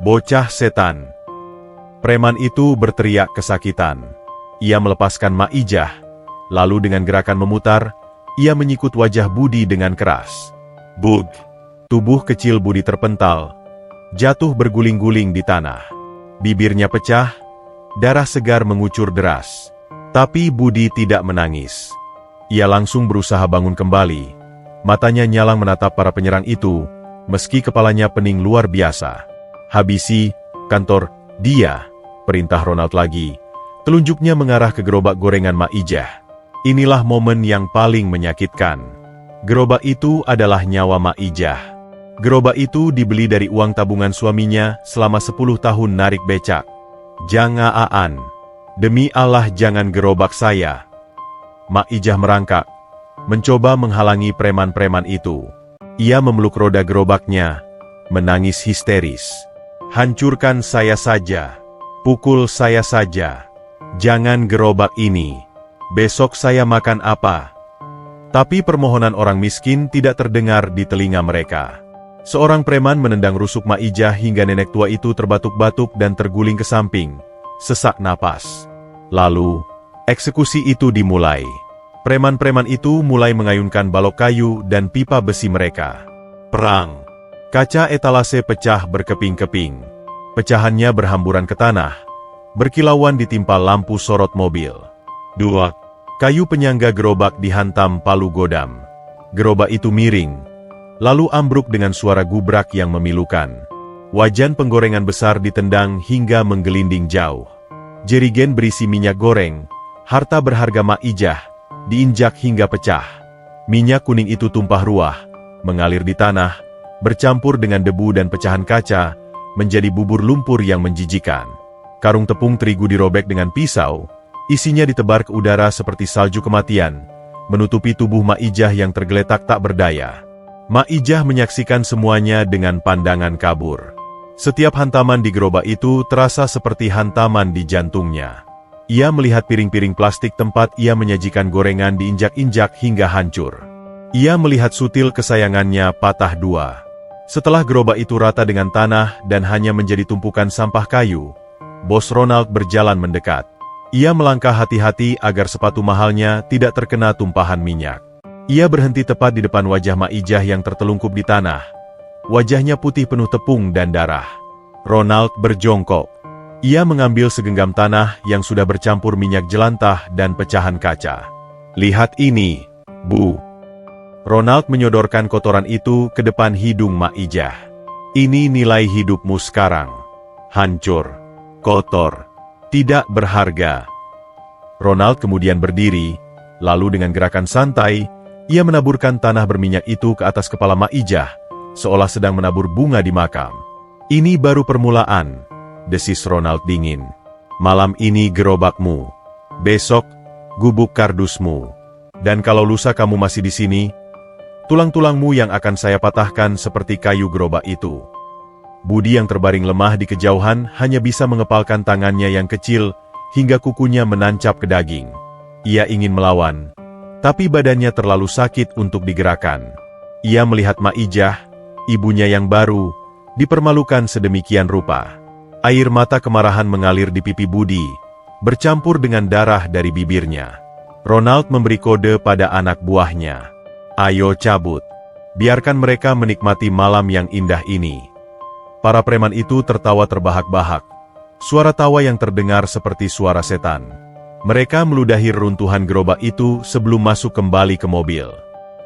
Bocah setan!" Preman itu berteriak kesakitan. Ia melepaskan Mak Ijah, lalu dengan gerakan memutar, ia menyikut wajah Budi dengan keras. Bug! Tubuh kecil Budi terpental, jatuh berguling-guling di tanah. Bibirnya pecah, darah segar mengucur deras. Tapi Budi tidak menangis. Ia langsung berusaha bangun kembali. Matanya nyalang menatap para penyerang itu, meski kepalanya pening luar biasa. "Habisi kantor dia," perintah Ronald lagi. Telunjuknya mengarah ke gerobak gorengan Mak Ijah. Inilah momen yang paling menyakitkan. Gerobak itu adalah nyawa Mak Ijah. Gerobak itu dibeli dari uang tabungan suaminya selama 10 tahun narik becak. "Jangaan! Demi Allah jangan gerobak saya!" Mak Ijah merangkak, mencoba menghalangi preman-preman itu. Ia memeluk roda gerobaknya, menangis histeris. "Hancurkan saya saja, pukul saya saja. Jangan gerobak ini. Besok saya makan apa?" Tapi permohonan orang miskin tidak terdengar di telinga mereka. Seorang preman menendang rusuk Maijah hingga nenek tua itu terbatuk-batuk dan terguling ke samping, sesak napas. Lalu, eksekusi itu dimulai. Preman-preman itu mulai mengayunkan balok kayu dan pipa besi mereka. Perang. Kaca etalase pecah berkeping-keping. Pecahannya berhamburan ke tanah, berkilauan ditimpa lampu sorot mobil. Duak. Kayu penyangga gerobak dihantam palu godam. Gerobak itu miring, lalu ambruk dengan suara gubrak yang memilukan. Wajan penggorengan besar ditendang hingga menggelinding jauh. Jerigen berisi minyak goreng, harta berharga Maijah, diinjak hingga pecah. Minyak kuning itu tumpah ruah, mengalir di tanah, bercampur dengan debu dan pecahan kaca, menjadi bubur lumpur yang menjijikan. Karung tepung terigu dirobek dengan pisau, isinya ditebar ke udara seperti salju kematian, menutupi tubuh Maijah yang tergeletak tak berdaya. Maijah menyaksikan semuanya dengan pandangan kabur. Setiap hantaman di gerobak itu terasa seperti hantaman di jantungnya. Ia melihat piring-piring plastik tempat ia menyajikan gorengan diinjak-injak hingga hancur. Ia melihat sutil kesayangannya patah dua. Setelah gerobak itu rata dengan tanah dan hanya menjadi tumpukan sampah kayu, Bos Ronald berjalan mendekat. Ia melangkah hati-hati agar sepatu mahalnya tidak terkena tumpahan minyak. Ia berhenti tepat di depan wajah Maijah yang tertelungkup di tanah. Wajahnya putih penuh tepung dan darah. Ronald berjongkok. Ia mengambil segenggam tanah yang sudah bercampur minyak jelantah dan pecahan kaca. "Lihat ini, Bu." Ronald menyodorkan kotoran itu ke depan hidung Maijah. "Ini nilai hidupmu sekarang. Hancur, kotor, tidak berharga." Ronald kemudian berdiri, lalu dengan gerakan santai, ia menaburkan tanah berminyak itu ke atas kepala Maijah, seolah sedang menabur bunga di makam. "Ini baru permulaan," desis Ronald dingin. "Malam ini gerobakmu, besok gubuk kardusmu, dan kalau lusa kamu masih di sini, tulang-tulangmu yang akan saya patahkan seperti kayu gerobak itu." Budi yang terbaring lemah di kejauhan hanya bisa mengepalkan tangannya yang kecil hingga kukunya menancap ke daging. Ia ingin melawan, tapi badannya terlalu sakit untuk digerakkan. Ia melihat Maijah, ibunya yang baru, dipermalukan sedemikian rupa. Air mata kemarahan mengalir di pipi Budi, bercampur dengan darah dari bibirnya. Ronald memberi kode pada anak buahnya. "Ayo cabut. Biarkan mereka menikmati malam yang indah ini." Para preman itu tertawa terbahak-bahak. Suara tawa yang terdengar seperti suara setan. Mereka meludahi reruntuhan gerobak itu sebelum masuk kembali ke mobil.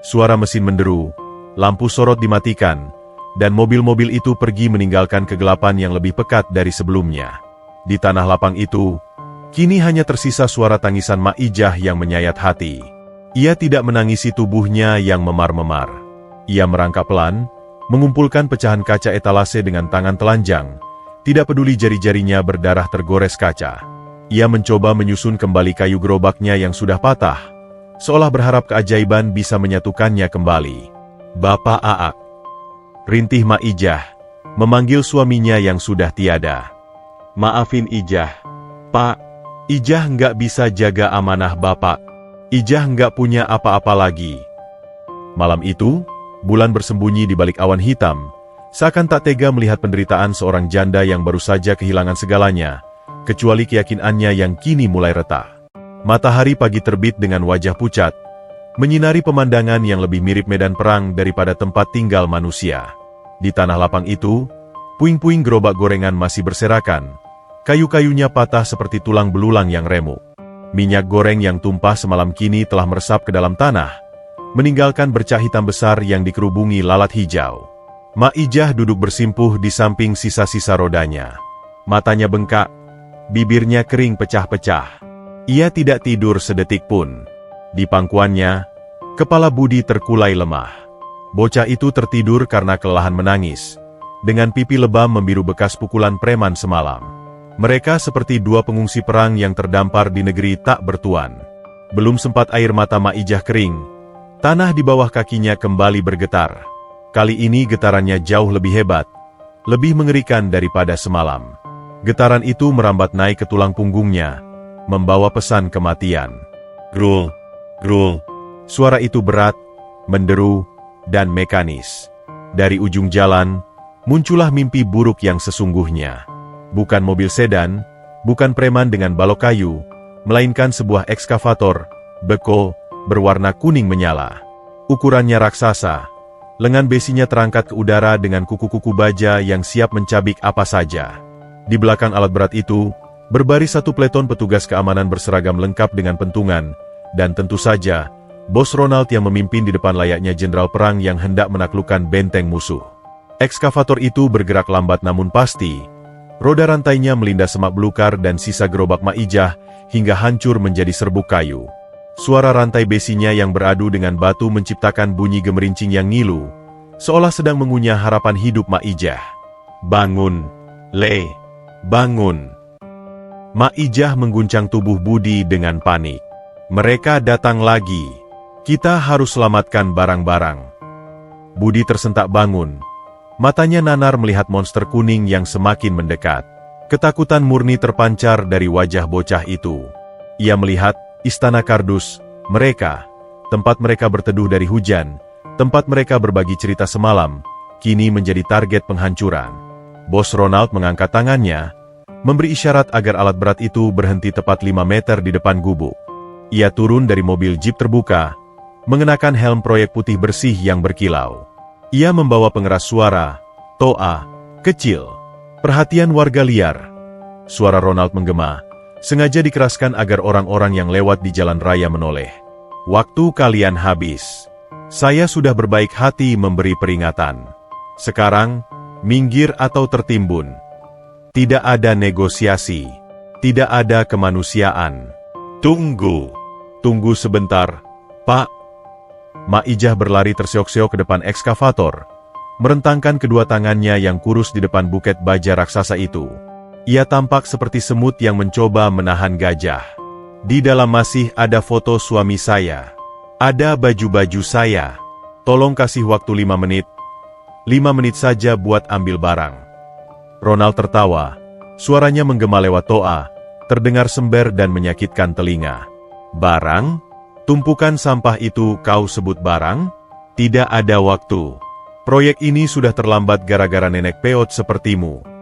Suara mesin menderu, lampu sorot dimatikan, dan mobil-mobil itu pergi meninggalkan kegelapan yang lebih pekat dari sebelumnya. Di tanah lapang itu, kini hanya tersisa suara tangisan Maijah yang menyayat hati. Ia tidak menangisi tubuhnya yang memar-memar. Ia merangkak pelan, mengumpulkan pecahan kaca etalase dengan tangan telanjang, tidak peduli jari-jarinya berdarah tergores kaca. Ia mencoba menyusun kembali kayu gerobaknya yang sudah patah, seolah berharap keajaiban bisa menyatukannya kembali. "Bapak Aak," rintih Maijah, memanggil suaminya yang sudah tiada. "Maafin Ijah, Pak. Ijah nggak bisa jaga amanah Bapak. Ijah nggak punya apa-apa lagi." Malam itu, bulan bersembunyi di balik awan hitam, seakan tak tega melihat penderitaan seorang janda yang baru saja kehilangan segalanya, kecuali keyakinannya yang kini mulai retak. Matahari pagi terbit dengan wajah pucat, menyinari pemandangan yang lebih mirip medan perang daripada tempat tinggal manusia. Di tanah lapang itu, puing-puing gerobak gorengan masih berserakan, kayu-kayunya patah seperti tulang belulang yang remuk. Minyak goreng yang tumpah semalam kini telah meresap ke dalam tanah, meninggalkan bercak hitam besar yang dikerubungi lalat hijau. Maijah duduk bersimpuh di samping sisa-sisa rodanya. Matanya bengkak, bibirnya kering pecah-pecah. Ia tidak tidur sedetik pun. Di pangkuannya, kepala Budi terkulai lemah. Bocah itu tertidur karena kelelahan menangis, dengan pipi lebam membiru bekas pukulan preman semalam. Mereka seperti dua pengungsi perang yang terdampar di negeri tak bertuan. Belum sempat air mata Maijah kering, tanah di bawah kakinya kembali bergetar. Kali ini getarannya jauh lebih hebat, lebih mengerikan daripada semalam. Getaran itu merambat naik ke tulang punggungnya, membawa pesan kematian. Grul, grul. Suara itu berat, menderu, dan mekanis. Dari ujung jalan, muncullah mimpi buruk yang sesungguhnya. Bukan mobil sedan, bukan preman dengan balok kayu, melainkan sebuah ekskavator, beko, berwarna kuning menyala. Ukurannya raksasa. Lengan besinya terangkat ke udara dengan kuku-kuku baja yang siap mencabik apa saja. Di belakang alat berat itu, berbaris satu peleton petugas keamanan berseragam lengkap dengan pentungan, dan tentu saja, Bos Ronald yang memimpin di depan layaknya jenderal perang yang hendak menaklukkan benteng musuh. Ekskavator itu bergerak lambat namun pasti. Roda rantainya melindas semak belukar dan sisa gerobak Maijah hingga hancur menjadi serbuk kayu. Suara rantai besinya yang beradu dengan batu menciptakan bunyi gemerincing yang ngilu, seolah sedang mengunyah harapan hidup Maijah. Bangun, Le, bangun. Maijah mengguncang tubuh Budi dengan panik. Mereka datang lagi. Kita harus selamatkan barang-barang. Budi tersentak bangun. Matanya nanar melihat monster kuning yang semakin mendekat. Ketakutan murni terpancar dari wajah bocah itu. Ia melihat Istana Kardus, tempat mereka berteduh dari hujan, tempat mereka berbagi cerita semalam, kini menjadi target penghancuran. Bos Ronald mengangkat tangannya, memberi isyarat agar alat berat itu berhenti tepat 5 meter di depan gubuk. Ia turun dari mobil jeep terbuka, mengenakan helm proyek putih bersih yang berkilau. Ia membawa pengeras suara, toa, kecil. Perhatian warga liar. Suara Ronald menggema. Sengaja dikeraskan agar orang-orang yang lewat di jalan raya menoleh. Waktu kalian habis. Saya sudah berbaik hati memberi peringatan. Sekarang, minggir atau tertimbun. Tidak ada negosiasi. Tidak ada kemanusiaan. Tunggu. Tunggu sebentar, Pak. Maijah berlari terseok-seok ke depan ekskavator, merentangkan kedua tangannya yang kurus di depan buket baja raksasa itu. Ia tampak seperti semut yang mencoba menahan gajah. Di dalam masih ada foto suami saya. Ada baju-baju saya. Tolong kasih waktu 5 menit. 5 menit saja buat ambil barang. Ronald tertawa. Suaranya menggema lewat toa, terdengar sember dan menyakitkan telinga. Barang? Tumpukan sampah itu kau sebut barang? Tidak ada waktu. Proyek ini sudah terlambat gara-gara nenek peot sepertimu.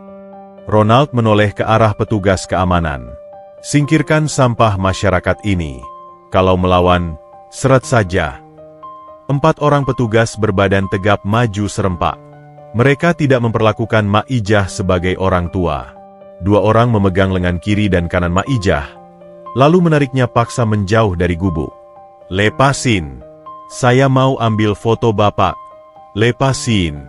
Ronald menoleh ke arah petugas keamanan. Singkirkan sampah masyarakat ini. Kalau melawan, seret saja. 4 orang petugas berbadan tegap maju serempak. Mereka tidak memperlakukan Maijah sebagai orang tua. 2 orang memegang lengan kiri dan kanan Maijah, lalu menariknya paksa menjauh dari gubuk. Lepasin. Saya mau ambil foto Bapak. Lepasin.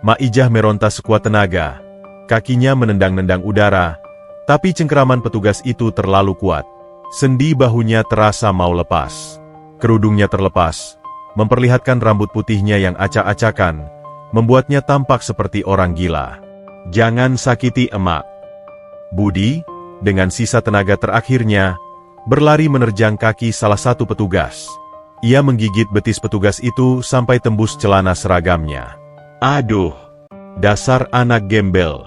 Maijah meronta sekuat tenaga. Kakinya menendang-nendang udara, tapi cengkeraman petugas itu terlalu kuat. Sendi bahunya terasa mau lepas. Kerudungnya terlepas, memperlihatkan rambut putihnya yang acak-acakan, membuatnya tampak seperti orang gila. Jangan sakiti emak. Budi, dengan sisa tenaga terakhirnya, berlari menerjang kaki salah satu petugas. Ia menggigit betis petugas itu sampai tembus celana seragamnya. Aduh, dasar anak gembel.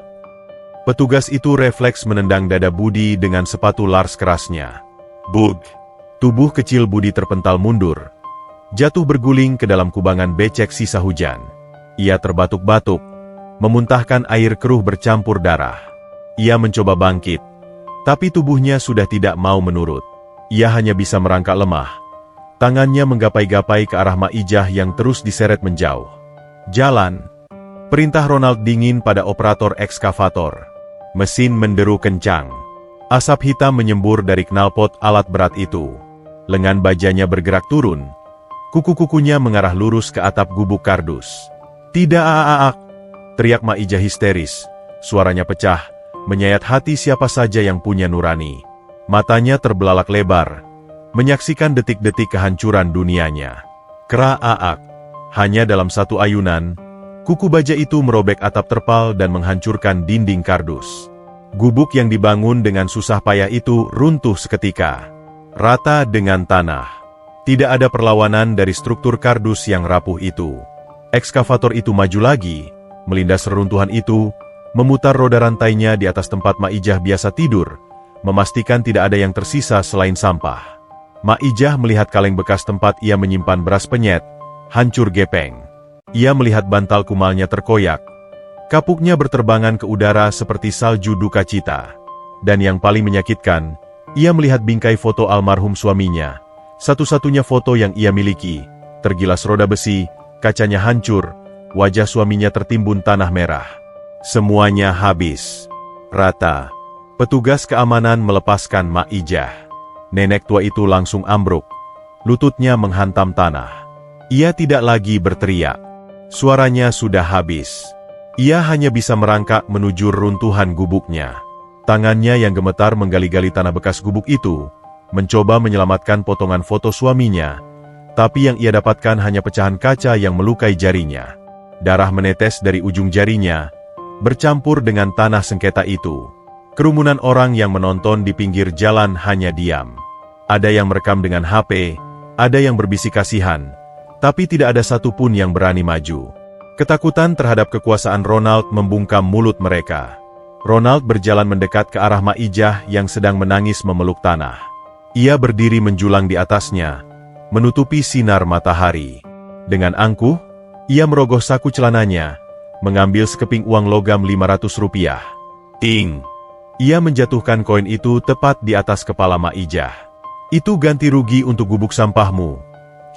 Petugas itu refleks menendang dada Budi dengan sepatu Lars kerasnya. Bud! Tubuh kecil Budi terpental mundur, jatuh berguling ke dalam kubangan becek sisa hujan. Ia terbatuk-batuk, memuntahkan air keruh bercampur darah. Ia mencoba bangkit, tapi tubuhnya sudah tidak mau menurut. Ia hanya bisa merangkak lemah. Tangannya menggapai-gapai ke arah Maijah yang terus diseret menjauh. Jalan! Perintah Ronald dingin pada operator ekskavator. Mesin menderu kencang. Asap hitam menyembur dari knalpot alat berat itu. Lengan bajanya bergerak turun. Kuku-kukunya mengarah lurus ke atap gubuk kardus. Tidak aak! Teriak Maijah histeris. Suaranya pecah, menyayat hati siapa saja yang punya nurani. Matanya terbelalak lebar, menyaksikan detik-detik kehancuran dunianya. Kera-aak. Hanya dalam satu ayunan, kuku baja itu merobek atap terpal dan menghancurkan dinding kardus. Gubuk yang dibangun dengan susah payah itu runtuh seketika, rata dengan tanah. Tidak ada perlawanan dari struktur kardus yang rapuh itu. Ekskavator itu maju lagi, melindas reruntuhan itu, memutar roda rantainya di atas tempat Maijah biasa tidur, memastikan tidak ada yang tersisa selain sampah. Maijah melihat kaleng bekas tempat ia menyimpan beras penyet, hancur gepeng. Ia melihat bantal kumalnya terkoyak. Kapuknya berterbangan ke udara seperti salju duka cita. Dan yang paling menyakitkan, ia melihat bingkai foto almarhum suaminya. Satu-satunya foto yang ia miliki, tergilas roda besi, kacanya hancur, wajah suaminya tertimbun tanah merah. Semuanya habis. Rata. Petugas keamanan melepaskan Maijah. Nenek tua itu langsung ambruk. Lututnya menghantam tanah. Ia tidak lagi berteriak. Suaranya sudah habis. Ia hanya bisa merangkak menuju runtuhan gubuknya. Tangannya yang gemetar menggali-gali tanah bekas gubuk itu, mencoba menyelamatkan potongan foto suaminya, tapi yang ia dapatkan hanya pecahan kaca yang melukai jarinya. Darah menetes dari ujung jarinya, bercampur dengan tanah sengketa itu. Kerumunan orang yang menonton di pinggir jalan hanya diam. Ada yang merekam dengan HP, ada yang berbisik kasihan, tapi tidak ada satupun yang berani maju. Ketakutan terhadap kekuasaan Ronald membungkam mulut mereka. Ronald berjalan mendekat ke arah Maijah yang sedang menangis memeluk tanah. Ia berdiri menjulang di atasnya, menutupi sinar matahari. Dengan angkuh, ia merogoh saku celananya, mengambil sekeping uang logam 500 rupiah. Ting! Ia menjatuhkan koin itu tepat di atas kepala Maijah. Itu ganti rugi untuk gubuk sampahmu,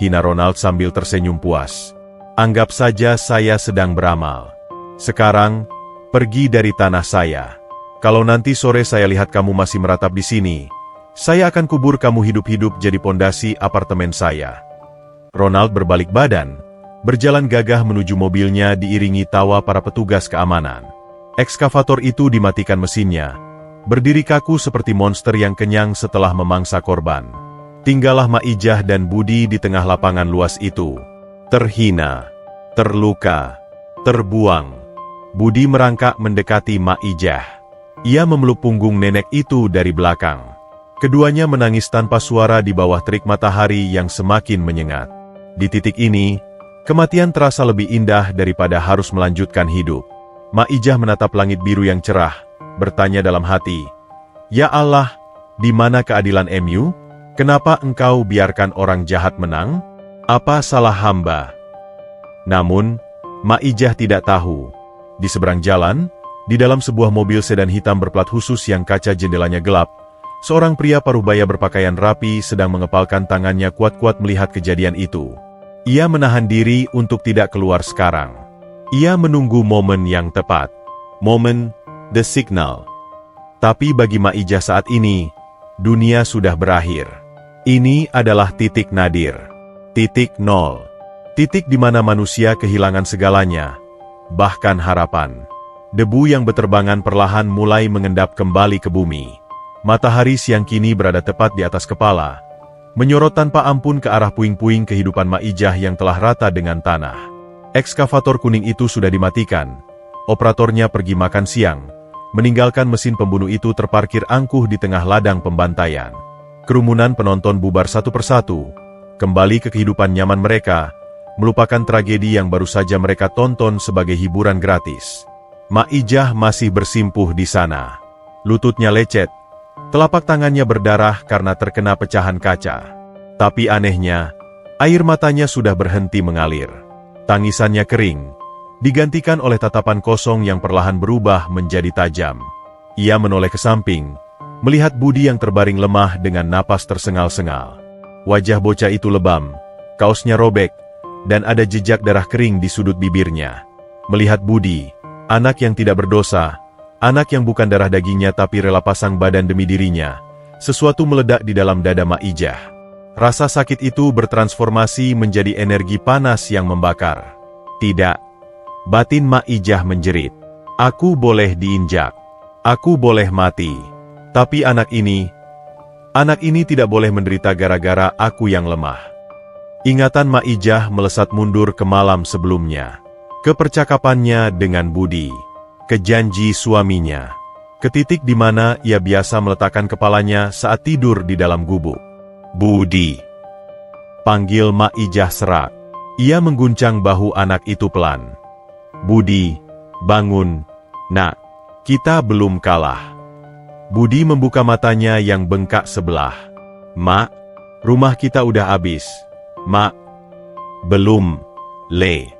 hina Ronald sambil tersenyum puas. Anggap saja saya sedang beramal. Sekarang, pergi dari tanah saya. Kalau nanti sore saya lihat kamu masih meratap di sini, saya akan kubur kamu hidup-hidup jadi pondasi apartemen saya. Ronald berbalik badan, berjalan gagah menuju mobilnya diiringi tawa para petugas keamanan. Ekskavator itu dimatikan mesinnya, berdiri kaku seperti monster yang kenyang setelah memangsa korban. Tinggallah Maijah dan Budi di tengah lapangan luas itu. Terhina, terluka, terbuang. Budi merangkak mendekati Maijah. Ia memeluk punggung nenek itu dari belakang. Keduanya menangis tanpa suara di bawah terik matahari yang semakin menyengat. Di titik ini, kematian terasa lebih indah daripada harus melanjutkan hidup. Maijah menatap langit biru yang cerah, bertanya dalam hati, "Ya Allah, di mana keadilan MU? Kenapa engkau biarkan orang jahat menang? Apa salah hamba?" Namun, Maijah tidak tahu. Di seberang jalan, di dalam sebuah mobil sedan hitam berplat khusus yang kaca jendelanya gelap, seorang pria parubaya berpakaian rapi sedang mengepalkan tangannya kuat-kuat melihat kejadian itu. Ia menahan diri untuk tidak keluar sekarang. Ia menunggu momen yang tepat. Momen, the signal. Tapi bagi Maijah saat ini, dunia sudah berakhir. Ini adalah titik nadir. Titik nol. Titik di mana manusia kehilangan segalanya, bahkan harapan. Debu yang beterbangan perlahan mulai mengendap kembali ke bumi. Matahari siang kini berada tepat di atas kepala, menyorot tanpa ampun ke arah puing-puing kehidupan Maijah yang telah rata dengan tanah. Ekskavator kuning itu sudah dimatikan. Operatornya pergi makan siang, meninggalkan mesin pembunuh itu terparkir angkuh di tengah ladang pembantaian. Kerumunan penonton bubar satu persatu, kembali ke kehidupan nyaman mereka, melupakan tragedi yang baru saja mereka tonton sebagai hiburan gratis. Maijah masih bersimpuh di sana. Lututnya lecet, telapak tangannya berdarah karena terkena pecahan kaca. Tapi anehnya, air matanya sudah berhenti mengalir. Tangisannya kering, digantikan oleh tatapan kosong yang perlahan berubah menjadi tajam. Ia menoleh ke samping, melihat Budi yang terbaring lemah dengan napas tersengal-sengal. Wajah bocah itu lebam, kaosnya robek, dan ada jejak darah kering di sudut bibirnya. Melihat Budi, anak yang tidak berdosa, anak yang bukan darah dagingnya tapi rela pasang badan demi dirinya, sesuatu meledak di dalam dada Maijah. Rasa sakit itu bertransformasi menjadi energi panas yang membakar. Tidak. Batin Maijah menjerit. Aku boleh diinjak. Aku boleh mati. Tapi anak ini tidak boleh menderita gara-gara aku yang lemah. Ingatan Maijah melesat mundur ke malam sebelumnya. Ke percakapannya dengan Budi. Ke janji suaminya. Ke titik di mana ia biasa meletakkan kepalanya saat tidur di dalam gubuk. Budi. Panggil Maijah serak. Ia mengguncang bahu anak itu pelan. Budi, bangun, nak. Kita belum kalah. Budi membuka matanya yang bengkak sebelah. Mak, rumah kita udah habis. Mak. Belum, Le.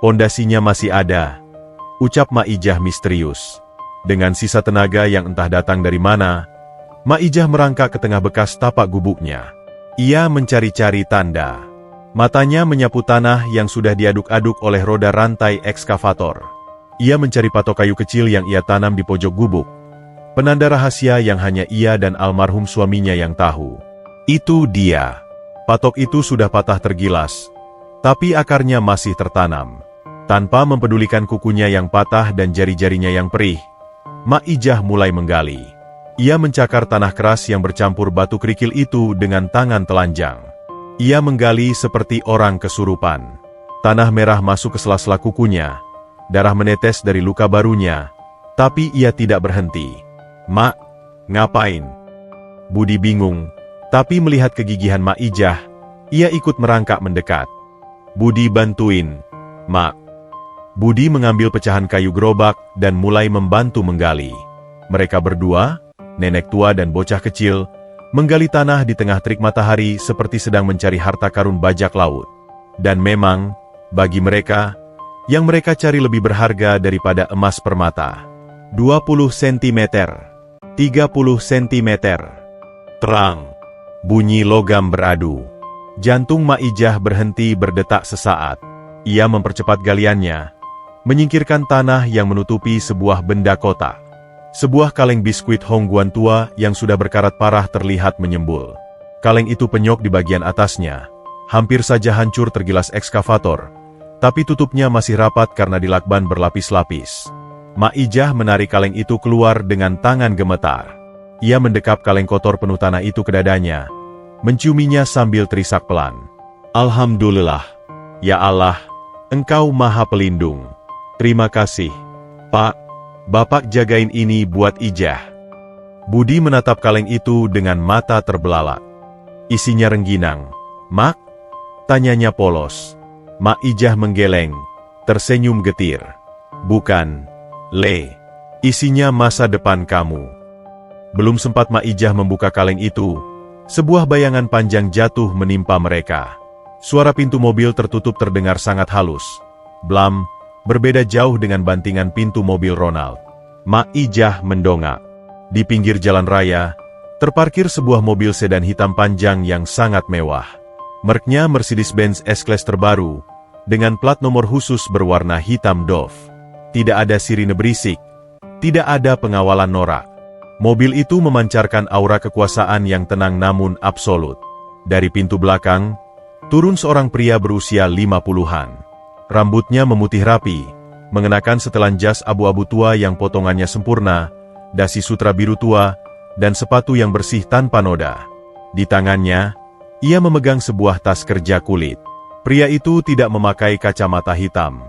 Pondasinya masih ada. Ucap Mak Ijah misterius. Dengan sisa tenaga yang entah datang dari mana, Mak Ijah merangkak ke tengah bekas tapak gubuknya. Ia mencari-cari tanda. Matanya menyapu tanah yang sudah diaduk-aduk oleh roda rantai ekskavator. Ia mencari patok kayu kecil yang ia tanam di pojok gubuk. Penanda rahasia yang hanya ia dan almarhum suaminya yang tahu. Itu dia. Patok itu sudah patah tergilas, tapi akarnya masih tertanam. Tanpa mempedulikan kukunya yang patah dan jari-jarinya yang perih, Mak Ijah mulai menggali. Ia mencakar tanah keras yang bercampur batu kerikil itu dengan tangan telanjang. Ia menggali seperti orang kesurupan. Tanah merah masuk ke sela-sela kukunya. Darah menetes dari luka barunya. Tapi ia tidak berhenti. Mak, ngapain? Budi bingung. Tapi melihat kegigihan Mak Ijah, ia ikut merangkak mendekat. Budi bantuin, Mak. Budi mengambil pecahan kayu gerobak dan mulai membantu menggali. Mereka berdua, nenek tua dan bocah kecil, menggali tanah di tengah terik matahari seperti sedang mencari harta karun bajak laut. Dan memang, bagi mereka, yang mereka cari lebih berharga daripada emas permata. 20 cm, 30 cm. Terang. Bunyi logam beradu. Jantung Mak Ijah berhenti berdetak sesaat. Ia mempercepat galiannya, menyingkirkan tanah yang menutupi sebuah benda kotak. Sebuah kaleng biskuit Hongguan tua yang sudah berkarat parah terlihat menyembul. Kaleng itu penyok di bagian atasnya. Hampir saja hancur tergilas ekskavator, tapi tutupnya masih rapat karena dilakban berlapis-lapis. Mak Ijah menarik kaleng itu keluar dengan tangan gemetar. Ia mendekap kaleng kotor penuh tanah itu ke dadanya, menciuminya sambil terisak pelan. Alhamdulillah. Ya Allah, Engkau Maha Pelindung. Terima kasih, Pak. Bapak jagain ini buat Ijah. Budi menatap kaleng itu dengan mata terbelalak. Isinya rengginang. Mak? Tanyanya polos. Mak Ijah menggeleng, tersenyum getir. Bukan, Le. Isinya masa depan kamu. Belum sempat Mak Ijah membuka kaleng itu, sebuah bayangan panjang jatuh menimpa mereka. Suara pintu mobil tertutup terdengar sangat halus. Blam. Berbeda jauh dengan bantingan pintu mobil Ronald. Mak Ijah mendongak. Di pinggir jalan raya, terparkir sebuah mobil sedan hitam panjang yang sangat mewah. Merknya Mercedes-Benz S-Class terbaru, dengan plat nomor khusus berwarna hitam doff. Tidak ada sirine berisik, tidak ada pengawalan norak. Mobil itu memancarkan aura kekuasaan yang tenang namun absolut. Dari pintu belakang, turun seorang pria berusia 50-an. Rambutnya memutih rapi, mengenakan setelan jas abu-abu tua yang potongannya sempurna, dasi sutra biru tua, dan sepatu yang bersih tanpa noda. Di tangannya, ia memegang sebuah tas kerja kulit. Pria itu tidak memakai kacamata hitam.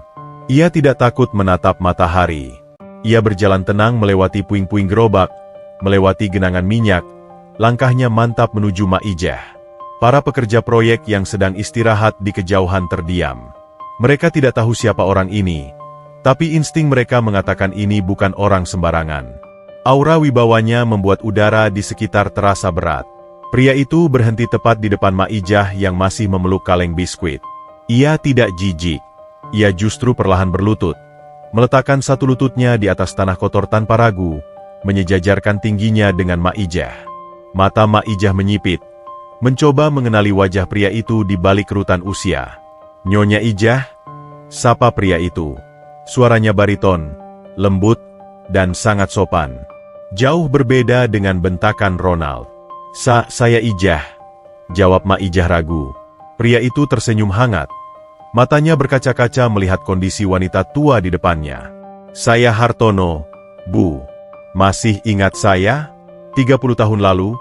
Ia tidak takut menatap matahari. Ia berjalan tenang melewati puing-puing gerobak, melewati genangan minyak, langkahnya mantap menuju Mak Ijah. Para pekerja proyek yang sedang istirahat di kejauhan terdiam. Mereka tidak tahu siapa orang ini, tapi insting mereka mengatakan ini bukan orang sembarangan. Aura wibawanya membuat udara di sekitar terasa berat. Pria itu berhenti tepat di depan Mak Ijah yang masih memeluk kaleng biskuit. Ia tidak jijik. Ia justru perlahan berlutut, meletakkan satu lututnya di atas tanah kotor tanpa ragu, menyejajarkan tingginya dengan Mak Ijah. Mata Mak Ijah menyipit, mencoba mengenali wajah pria itu di balik kerutan usia. Nyonya Ijah, sapa pria itu. Suaranya bariton, lembut, dan sangat sopan. Jauh berbeda dengan bentakan Ronald. Saya Ijah, jawab Mak Ijah ragu. Pria itu tersenyum hangat. Matanya berkaca-kaca melihat kondisi wanita tua di depannya. Saya Hartono, Bu. Masih ingat saya? 30 tahun lalu,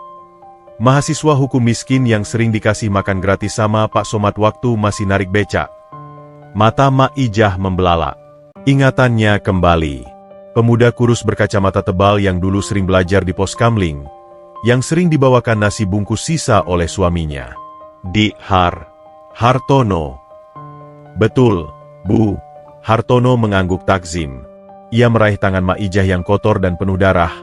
mahasiswa hukum miskin yang sering dikasih makan gratis sama Pak Somad waktu masih narik becak. Mata Mak Ijah membelalak. Ingatannya kembali. Pemuda kurus berkacamata tebal yang dulu sering belajar di pos kamling, yang sering dibawakan nasi bungkus sisa oleh suaminya. Di Hartono. Betul, Bu. Hartono mengangguk takzim. Ia meraih tangan Mak Ijah yang kotor dan penuh darah,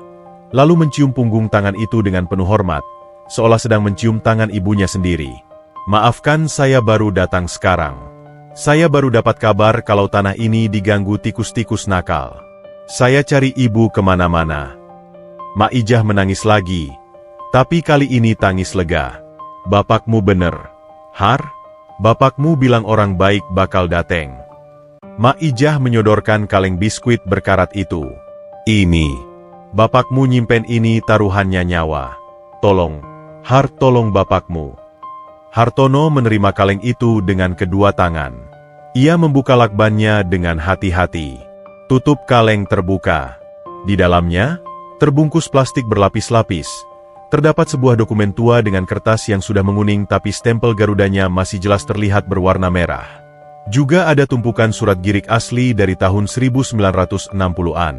lalu mencium punggung tangan itu dengan penuh hormat, seolah sedang mencium tangan ibunya sendiri. Maafkan, saya baru datang sekarang. Saya baru dapat kabar kalau tanah ini diganggu tikus-tikus nakal. Saya cari ibu kemana-mana. Mak Ijah menangis lagi, tapi kali ini tangis lega. Bapakmu bener. Har? Bapakmu bilang orang baik bakal dateng. Mak Ijah menyodorkan kaleng biskuit berkarat itu. Ini. Bapakmu nyimpen ini taruhannya nyawa. Tolong. Har, tolong bapakmu. Hartono menerima kaleng itu dengan kedua tangan. Ia membuka lakbannya dengan hati-hati. Tutup kaleng terbuka. Di dalamnya, terbungkus plastik berlapis-lapis. Terdapat sebuah dokumen tua dengan kertas yang sudah menguning tapi stempel Garudanya masih jelas terlihat berwarna merah. Juga ada tumpukan surat girik asli dari tahun 1960-an.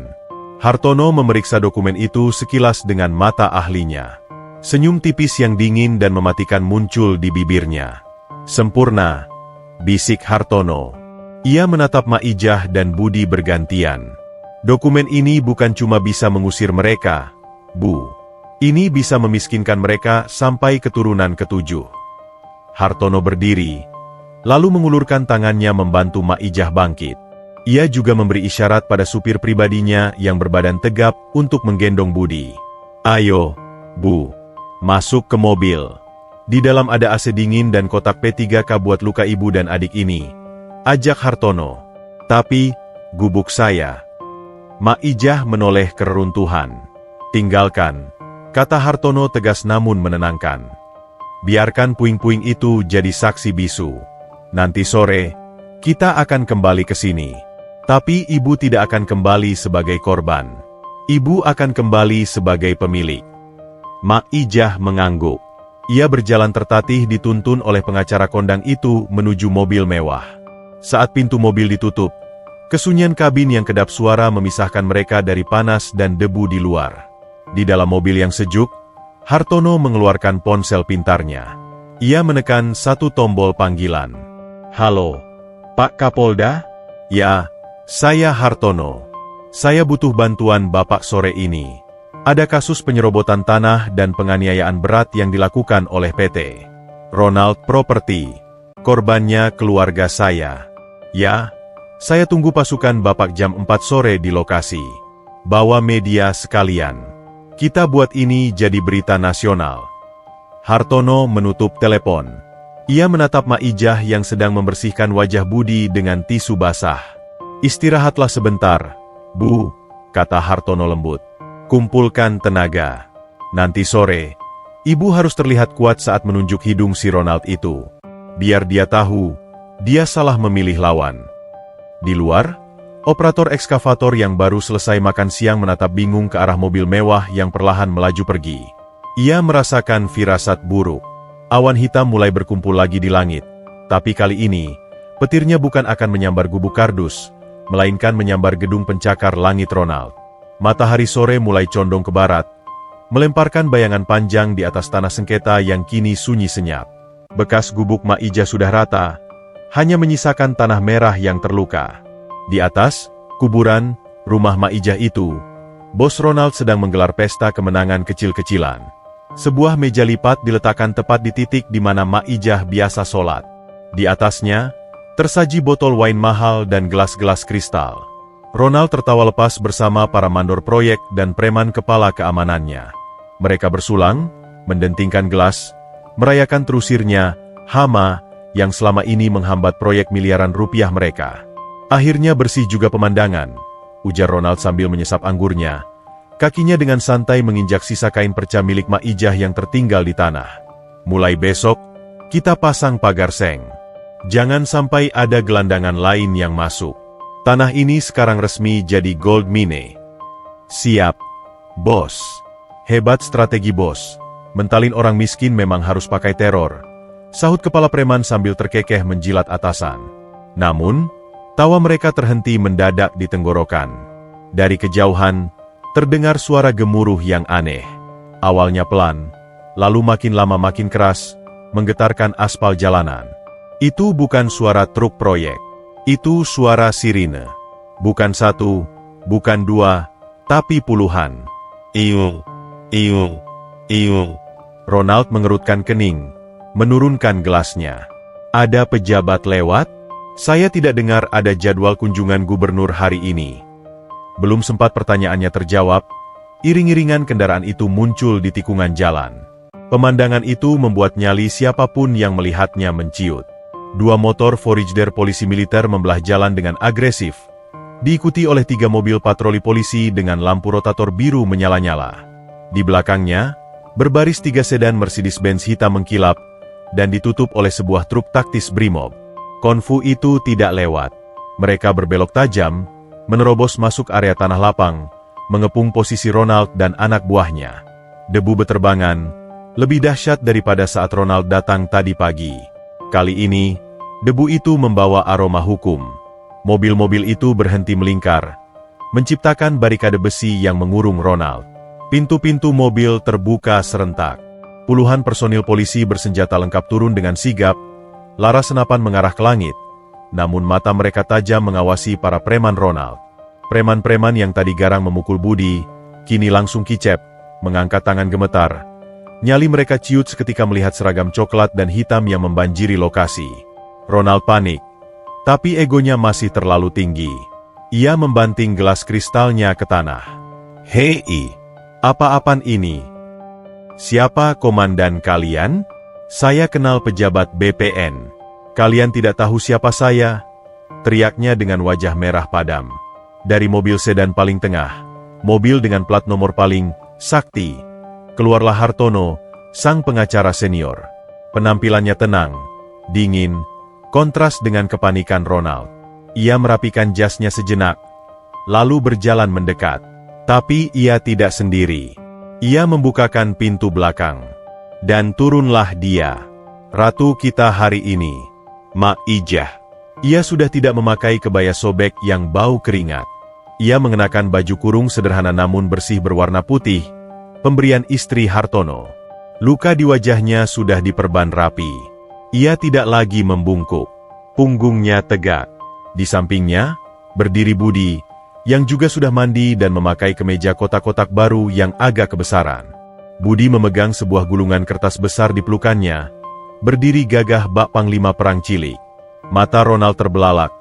Hartono memeriksa dokumen itu sekilas dengan mata ahlinya. Senyum tipis yang dingin dan mematikan muncul di bibirnya. Sempurna, bisik Hartono. Ia menatap Mak Ijah dan Budi bergantian. Dokumen ini bukan cuma bisa mengusir mereka, Bu. Ini bisa memiskinkan mereka sampai keturunan ke-7. Hartono berdiri, lalu mengulurkan tangannya membantu Mak Ijah bangkit. Ia juga memberi isyarat pada supir pribadinya yang berbadan tegap untuk menggendong Budi. Ayo, Bu, masuk ke mobil. Di dalam ada AC dingin dan kotak P3K buat luka ibu dan adik ini. Ajak Hartono. Tapi, gubuk saya. Mak Ijah menoleh ke reruntuhan. Tinggalkan, kata Hartono tegas namun menenangkan. Biarkan puing-puing itu jadi saksi bisu. Nanti sore, kita akan kembali ke sini. Tapi ibu tidak akan kembali sebagai korban. Ibu akan kembali sebagai pemilik. Mak Ijah mengangguk. Ia berjalan tertatih dituntun oleh pengacara kondang itu menuju mobil mewah. Saat pintu mobil ditutup, kesunyian kabin yang kedap suara memisahkan mereka dari panas dan debu di luar. Di dalam mobil yang sejuk, Hartono mengeluarkan ponsel pintarnya. Ia menekan satu tombol panggilan. Halo, Pak Kapolda? Ya, saya Hartono. Saya butuh bantuan Bapak sore ini. Ada kasus penyerobotan tanah dan penganiayaan berat yang dilakukan oleh PT Ronald Property. Korbannya keluarga saya. Ya, saya tunggu pasukan Bapak jam 4 sore di lokasi. Bawa media sekalian. Kita buat ini jadi berita nasional. Hartono menutup telepon. Ia menatap Mak Ijah yang sedang membersihkan wajah Budi dengan tisu basah. Istirahatlah sebentar, Bu, kata Hartono lembut. Kumpulkan tenaga. Nanti sore, ibu harus terlihat kuat saat menunjuk hidung si Ronald itu. Biar dia tahu, dia salah memilih lawan. Di luar, operator ekskavator yang baru selesai makan siang menatap bingung ke arah mobil mewah yang perlahan melaju pergi. Ia merasakan firasat buruk. Awan hitam mulai berkumpul lagi di langit. Tapi kali ini, petirnya bukan akan menyambar gubuk kardus, melainkan menyambar gedung pencakar langit Ronald. Matahari sore mulai condong ke barat, melemparkan bayangan panjang di atas tanah sengketa yang kini sunyi senyap. Bekas gubuk Mak Ijah sudah rata, hanya menyisakan tanah merah yang terluka. Di atas, kuburan, rumah Mak Ijah itu, Bos Ronald sedang menggelar pesta kemenangan kecil-kecilan. Sebuah meja lipat diletakkan tepat di titik di mana Mak Ijah biasa sholat. Di atasnya, tersaji botol wine mahal dan gelas-gelas kristal. Ronald tertawa lepas bersama para mandor proyek dan preman kepala keamanannya. Mereka bersulang, mendentingkan gelas, merayakan terusirnya hama yang selama ini menghambat proyek miliaran rupiah mereka. Akhirnya bersih juga pemandangan, ujar Ronald sambil menyesap anggurnya. Kakinya dengan santai menginjak sisa kain perca milik Mak Ijah yang tertinggal di tanah. Mulai besok, kita pasang pagar seng. Jangan sampai ada gelandangan lain yang masuk. Tanah ini sekarang resmi jadi gold mine. Siap, bos. Hebat strategi bos. Mentalin orang miskin memang harus pakai teror, sahut kepala preman sambil terkekeh menjilat atasan. Namun, tawa mereka terhenti mendadak di tenggorokan. Dari kejauhan, terdengar suara gemuruh yang aneh. Awalnya pelan, lalu makin lama makin keras, menggetarkan aspal jalanan. Itu bukan suara truk proyek. Itu suara sirine. Bukan satu, bukan dua, tapi puluhan. Iung, iung, iung. Ronald mengerutkan kening, menurunkan gelasnya. Ada pejabat lewat? Saya tidak dengar ada jadwal kunjungan gubernur hari ini. Belum sempat pertanyaannya terjawab, iring-iringan kendaraan itu muncul di tikungan jalan. Pemandangan itu membuat nyali siapapun yang melihatnya menciut. Dua motor Forager polisi militer membelah jalan dengan agresif, diikuti oleh 3 mobil patroli polisi dengan lampu rotator biru menyala-nyala. Di belakangnya, berbaris 3 sedan Mercedes-Benz hitam mengkilap, dan ditutup oleh sebuah truk taktis Brimob. Konvu itu tidak lewat. Mereka berbelok tajam, menerobos masuk area tanah lapang, mengepung posisi Ronald dan anak buahnya. Debu beterbangan, lebih dahsyat daripada saat Ronald datang tadi pagi. Kali ini, debu itu membawa aroma hukum. Mobil-mobil itu berhenti melingkar, menciptakan barikade besi yang mengurung Ronald. Pintu-pintu mobil terbuka serentak. Puluhan personil polisi bersenjata lengkap turun dengan sigap, laras senapan mengarah ke langit, namun mata mereka tajam mengawasi para preman Ronald. Preman-preman yang tadi garang memukul Budi, kini langsung kicep, mengangkat tangan gemetar. Nyali mereka ciut seketika melihat seragam coklat dan hitam yang membanjiri lokasi. Ronald panik, tapi egonya masih terlalu tinggi. Ia membanting gelas kristalnya ke tanah. Hei, apa-apaan ini? Siapa komandan kalian? Saya kenal pejabat BPN. Kalian tidak tahu siapa saya? Teriaknya dengan wajah merah padam. Dari mobil sedan paling tengah, mobil dengan plat nomor paling sakti, keluarlah Hartono, sang pengacara senior. Penampilannya tenang, dingin, kontras dengan kepanikan Ronald. Ia merapikan jasnya sejenak, lalu berjalan mendekat. Tapi ia tidak sendiri. Ia membukakan pintu belakang. Dan turunlah dia. Ratu kita hari ini, Ma Ijah. Ia sudah tidak memakai kebaya sobek yang bau keringat. Ia mengenakan baju kurung sederhana namun bersih berwarna putih, pemberian istri Hartono. Luka di wajahnya sudah diperban rapi. Ia tidak lagi membungkuk. Punggungnya tegak. Di sampingnya, berdiri Budi, yang juga sudah mandi dan memakai kemeja kotak-kotak baru yang agak kebesaran. Budi memegang sebuah gulungan kertas besar di pelukannya, berdiri gagah bak panglima perang cilik. Mata Ronald terbelalak,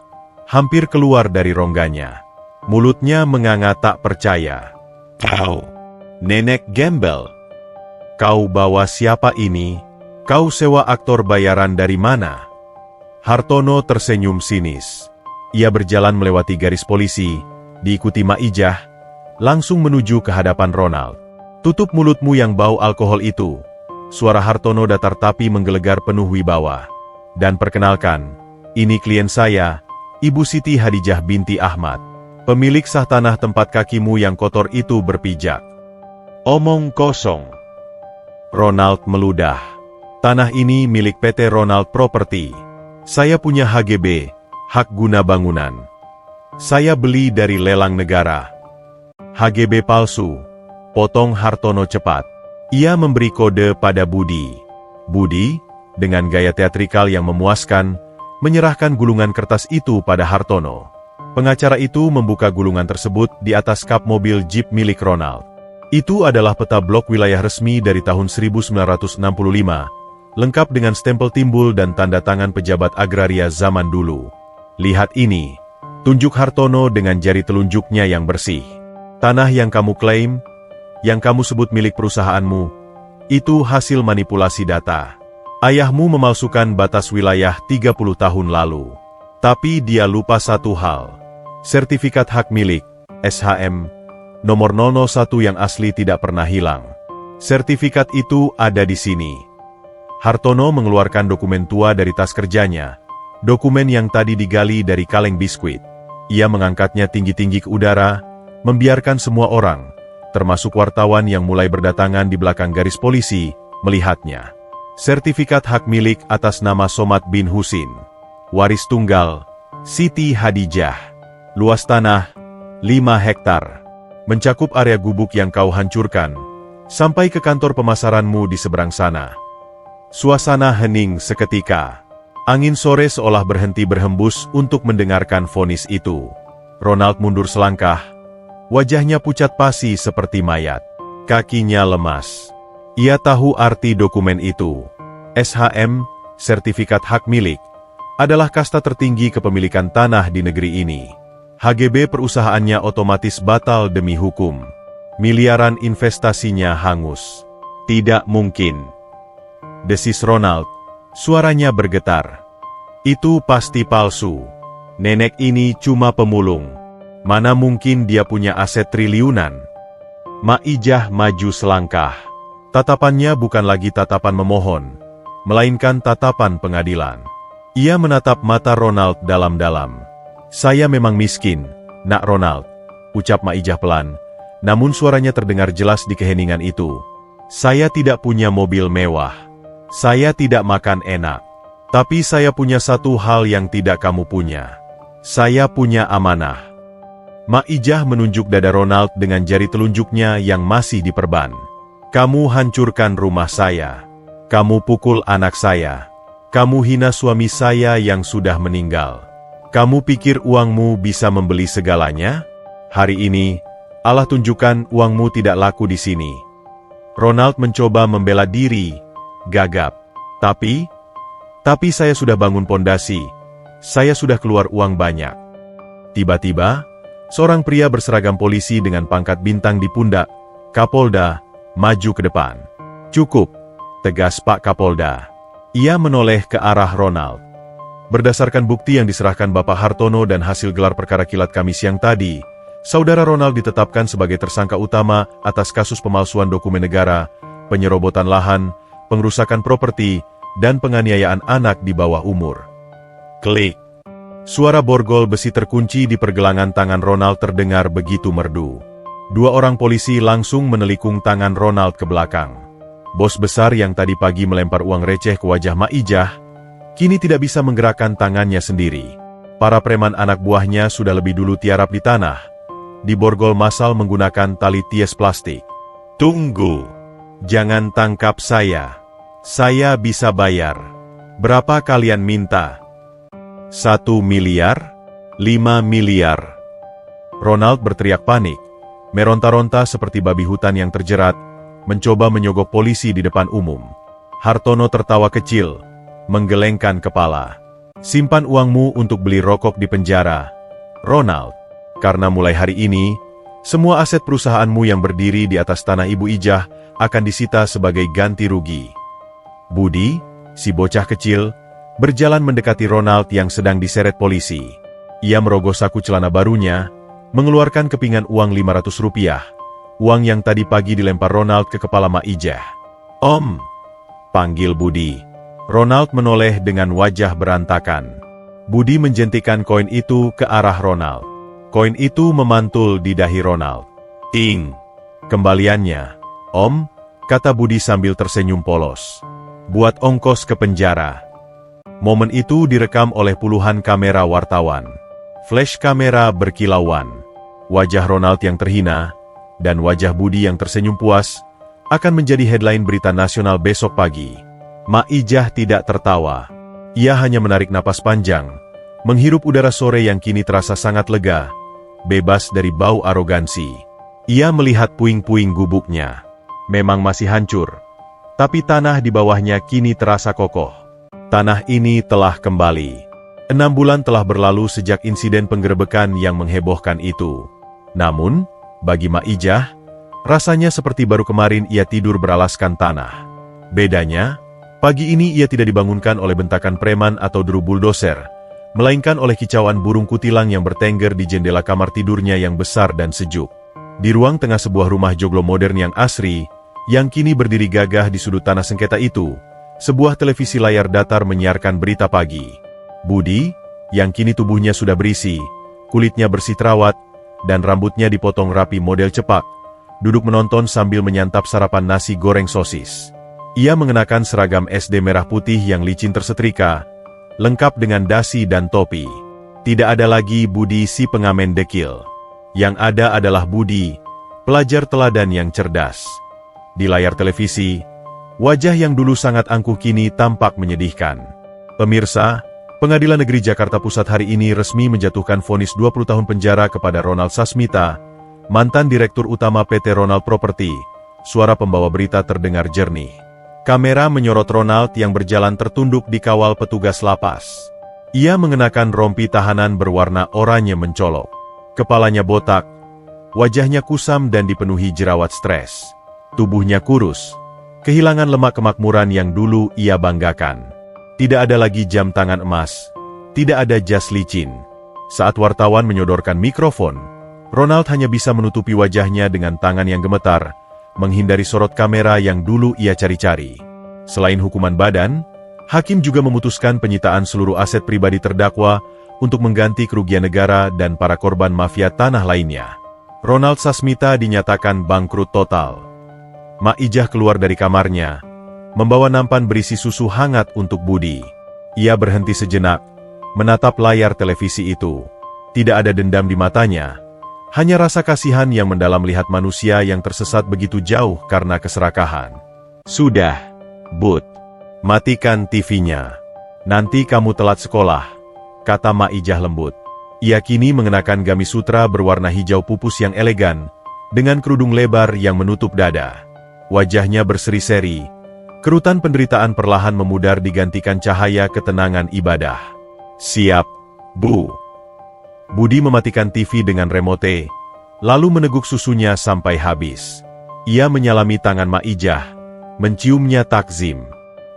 hampir keluar dari rongganya. Mulutnya menganga tak percaya. Kau, nenek gembel. Kau bawa siapa ini? Kau sewa aktor bayaran dari mana? Hartono tersenyum sinis. Ia berjalan melewati garis polisi, diikuti Ma Ijah, langsung menuju ke hadapan Ronald. Tutup mulutmu yang bau alkohol itu. Suara Hartono datar tapi menggelegar penuh wibawa. Dan perkenalkan, ini klien saya, Ibu Siti Hadijah binti Ahmad. Pemilik sah tanah tempat kakimu yang kotor itu berpijak. Omong kosong. Ronald meludah. Tanah ini milik PT Ronald Property. Saya punya HGB, hak guna bangunan. Saya beli dari lelang negara. HGB palsu. Potong Hartono cepat. Ia memberi kode pada Budi. Budi, dengan gaya teatrikal yang memuaskan, menyerahkan gulungan kertas itu pada Hartono. Pengacara itu membuka gulungan tersebut di atas kap mobil Jeep milik Ronald. Itu adalah peta blok wilayah resmi dari tahun 1965, lengkap dengan stempel timbul dan tanda tangan pejabat agraria zaman dulu. Lihat ini, tunjuk Hartono dengan jari telunjuknya yang bersih. Tanah yang kamu klaim, yang kamu sebut milik perusahaanmu, itu hasil manipulasi data. Ayahmu memalsukan batas wilayah 30 tahun lalu. Tapi dia lupa satu hal. Sertifikat hak milik, SHM, nomor 001 yang asli tidak pernah hilang. Sertifikat itu ada di sini. Hartono mengeluarkan dokumen tua dari tas kerjanya, dokumen yang tadi digali dari kaleng biskuit. Ia mengangkatnya tinggi-tinggi ke udara, membiarkan semua orang, termasuk wartawan yang mulai berdatangan di belakang garis polisi, melihatnya. Sertifikat hak milik atas nama Somad bin Husin. Waris tunggal, Siti Hadijah. Luas tanah, 5 hektar. Mencakup area gubuk yang kau hancurkan, sampai ke kantor pemasaranmu di seberang sana. Suasana hening seketika. Angin sore seolah berhenti berhembus untuk mendengarkan vonis itu. Ronald mundur selangkah. Wajahnya pucat pasi seperti mayat. Kakinya lemas. Ia tahu arti dokumen itu. SHM, sertifikat hak milik, adalah kasta tertinggi kepemilikan tanah di negeri ini. HGB perusahaannya otomatis batal demi hukum. Miliaran investasinya hangus. Tidak mungkin. Desis Ronald. Suaranya bergetar. Itu pasti palsu. Nenek ini cuma pemulung. Mana mungkin dia punya aset triliunan? Maijah maju selangkah. Tatapannya bukan lagi tatapan memohon, melainkan tatapan pengadilan. Ia menatap mata Ronald dalam-dalam. Saya memang miskin, nak Ronald, ucap Maijah pelan, namun suaranya terdengar jelas di keheningan itu. Saya tidak punya mobil mewah. Saya tidak makan enak. Tapi saya punya satu hal yang tidak kamu punya. Saya punya amanah. Maijah menunjuk dada Ronald dengan jari telunjuknya yang masih diperban. Kamu hancurkan rumah saya. Kamu pukul anak saya. Kamu hina suami saya yang sudah meninggal. Kamu pikir uangmu bisa membeli segalanya? Hari ini, Allah tunjukkan uangmu tidak laku di sini. Ronald mencoba membela diri, gagap. Tapi saya sudah bangun pondasi. Saya sudah keluar uang banyak. Tiba-tiba, seorang pria berseragam polisi dengan pangkat bintang di pundak, Kapolda, maju ke depan. Cukup, tegas Pak Kapolda. Ia menoleh ke arah Ronald. Berdasarkan bukti yang diserahkan Bapak Hartono dan hasil gelar perkara kilat kami siang tadi, Saudara Ronald ditetapkan sebagai tersangka utama atas kasus pemalsuan dokumen negara, penyerobotan lahan, pengrusakan properti, dan penganiayaan anak di bawah umur. Klik. Suara borgol besi terkunci di pergelangan tangan Ronald terdengar begitu merdu. Dua orang polisi langsung menelikung tangan Ronald ke belakang. Bos besar yang tadi pagi melempar uang receh ke wajah Maijah, kini tidak bisa menggerakkan tangannya sendiri. Para preman anak buahnya sudah lebih dulu tiarap di tanah. Diborgol massal menggunakan tali ties plastik. Tunggu. Jangan tangkap saya. Saya bisa bayar. Berapa kalian minta? 1 miliar? 5 miliar? Ronald berteriak panik. Meronta-ronta seperti babi hutan yang terjerat, mencoba menyogok polisi di depan umum. Hartono tertawa kecil, menggelengkan kepala. Simpan uangmu untuk beli rokok di penjara, Ronald. Karena mulai hari ini, semua aset perusahaanmu yang berdiri di atas tanah Ibu Ijah akan disita sebagai ganti rugi. Budi, si bocah kecil, berjalan mendekati Ronald yang sedang diseret polisi. Ia merogoh saku celana barunya, mengeluarkan kepingan uang 500 rupiah, uang yang tadi pagi dilempar Ronald ke kepala Maijah. Om, panggil Budi. Ronald menoleh dengan wajah berantakan. Budi menjentikan koin itu ke arah Ronald. Koin itu memantul di dahi Ronald. Ting! Kembaliannya, Om, kata Budi sambil tersenyum polos. Buat ongkos ke penjara. Momen itu direkam oleh puluhan kamera wartawan. Flash kamera berkilauan. Wajah Ronald yang terhina, dan wajah Budi yang tersenyum puas, akan menjadi headline berita nasional besok pagi. Maijah tidak tertawa. Ia hanya menarik napas panjang, menghirup udara sore yang kini terasa sangat lega, bebas dari bau arogansi. Ia melihat puing-puing gubuknya. Memang masih hancur, tapi tanah di bawahnya kini terasa kokoh. Tanah ini telah kembali. 6 bulan telah berlalu sejak insiden penggerebekan yang menghebohkan itu. Namun, bagi Maijah, rasanya seperti baru kemarin ia tidur beralaskan tanah. Bedanya, pagi ini ia tidak dibangunkan oleh bentakan preman atau deru buldoser, melainkan oleh kicauan burung kutilang yang bertengger di jendela kamar tidurnya yang besar dan sejuk. Di ruang tengah sebuah rumah joglo modern yang asri, yang kini berdiri gagah di sudut tanah sengketa itu, sebuah televisi layar datar menyiarkan berita pagi. Budi, yang kini tubuhnya sudah berisi, kulitnya bersih terawat, dan rambutnya dipotong rapi model cepak, duduk menonton sambil menyantap sarapan nasi goreng sosis. Ia mengenakan seragam SD merah putih yang licin tersetrika, lengkap dengan dasi dan topi. Tidak ada lagi Budi si pengamen dekil. Yang ada adalah Budi, pelajar teladan yang cerdas. Di layar televisi, wajah yang dulu sangat angkuh kini tampak menyedihkan. Pemirsa, Pengadilan Negeri Jakarta Pusat hari ini resmi menjatuhkan vonis 20 tahun penjara kepada Ronald Sasmita, mantan Direktur Utama PT Ronald Property. Suara pembawa berita terdengar jernih. Kamera menyorot Ronald yang berjalan tertunduk dikawal petugas lapas. Ia mengenakan rompi tahanan berwarna oranye mencolok. Kepalanya botak, wajahnya kusam dan dipenuhi jerawat stres. Tubuhnya kurus, kehilangan lemak kemakmuran yang dulu ia banggakan. Tidak ada lagi jam tangan emas, tidak ada jas licin. Saat wartawan menyodorkan mikrofon, Ronald hanya bisa menutupi wajahnya dengan tangan yang gemetar, menghindari sorot kamera yang dulu ia cari-cari. Selain hukuman badan, hakim juga memutuskan penyitaan seluruh aset pribadi terdakwa untuk mengganti kerugian negara dan para korban mafia tanah lainnya. Ronald Sasmita dinyatakan bangkrut total. Mak Ijah keluar dari kamarnya, membawa nampan berisi susu hangat untuk Budi. Ia berhenti sejenak, menatap layar televisi itu. Tidak ada dendam di matanya, hanya rasa kasihan yang mendalam melihat manusia yang tersesat begitu jauh karena keserakahan. Sudah, Bud. Matikan TV-nya. Nanti kamu telat sekolah, kata Mak Ijah lembut. Ia kini mengenakan gamis sutra berwarna hijau pupus yang elegan, dengan kerudung lebar yang menutup dada. Wajahnya berseri-seri, kerutan penderitaan perlahan memudar digantikan cahaya ketenangan ibadah. Siap, Bu. Budi mematikan TV dengan remote, lalu meneguk susunya sampai habis. Ia menyalami tangan Mak Ijah, menciumnya takzim.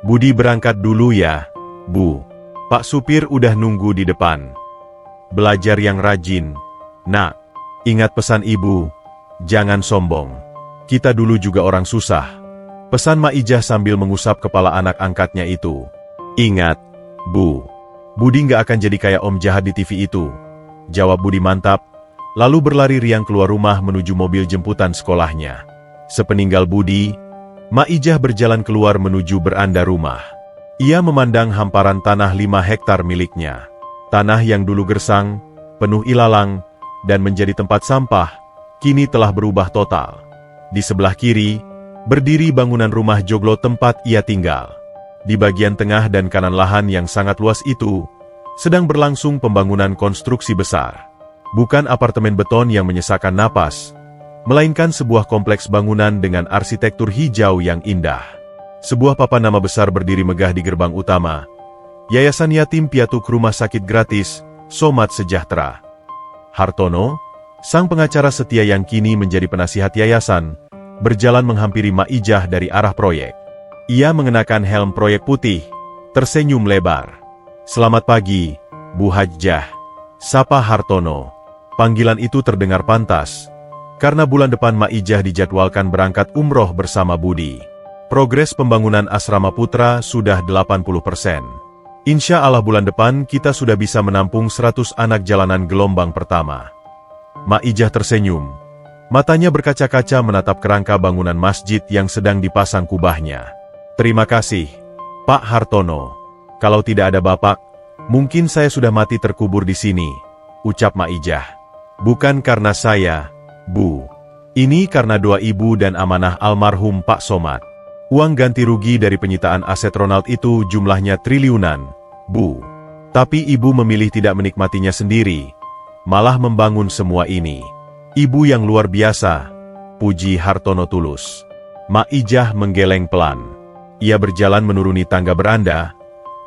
Budi berangkat dulu ya, Bu. Pak supir udah nunggu di depan. Belajar yang rajin, Nak. Ingat pesan ibu, jangan sombong. Kita dulu juga orang susah. Pesan Mak Ijah sambil mengusap kepala anak angkatnya itu. Ingat, Bu. Budi nggak akan jadi kayak om jahat di TV itu, jawab Budi mantap, lalu berlari riang keluar rumah menuju mobil jemputan sekolahnya. Sepeninggal Budi, Mak Ijah berjalan keluar menuju beranda rumah. Ia memandang hamparan tanah 5 hektar miliknya. Tanah yang dulu gersang, penuh ilalang, dan menjadi tempat sampah, kini telah berubah total. Di sebelah kiri, berdiri bangunan rumah joglo tempat ia tinggal. Di bagian tengah dan kanan lahan yang sangat luas itu, sedang berlangsung pembangunan konstruksi besar. Bukan apartemen beton yang menyesakkan napas, melainkan sebuah kompleks bangunan dengan arsitektur hijau yang indah. Sebuah papan nama besar berdiri megah di gerbang utama. Yayasan Yatim Piatu Rumah Sakit Gratis, Somat Sejahtera. Hartono, sang pengacara setia yang kini menjadi penasihat yayasan, berjalan menghampiri Mak Ijah dari arah proyek. Ia mengenakan helm proyek putih, tersenyum lebar. Selamat pagi, Bu Hajjah, sapa Hartono. Panggilan itu terdengar pantas, karena bulan depan Mak Ijah dijadwalkan berangkat umroh bersama Budi. Progres pembangunan asrama putra sudah 80%. Insya Allah bulan depan kita sudah bisa menampung 100 anak jalanan gelombang pertama. Mak Ijah tersenyum. Matanya berkaca-kaca menatap kerangka bangunan masjid yang sedang dipasang kubahnya. Terima kasih, Pak Hartono. Kalau tidak ada Bapak, mungkin saya sudah mati terkubur di sini, ucap Mak Ijah. Bukan karena saya, Bu. Ini karena doa ibu dan amanah almarhum Pak Somad. Uang ganti rugi dari penyitaan aset Ronald itu jumlahnya triliunan, Bu. Tapi ibu memilih tidak menikmatinya sendiri, malah membangun semua ini. Ibu yang luar biasa, puji Hartono tulus. Mak Ijah menggeleng pelan. Ia berjalan menuruni tangga beranda,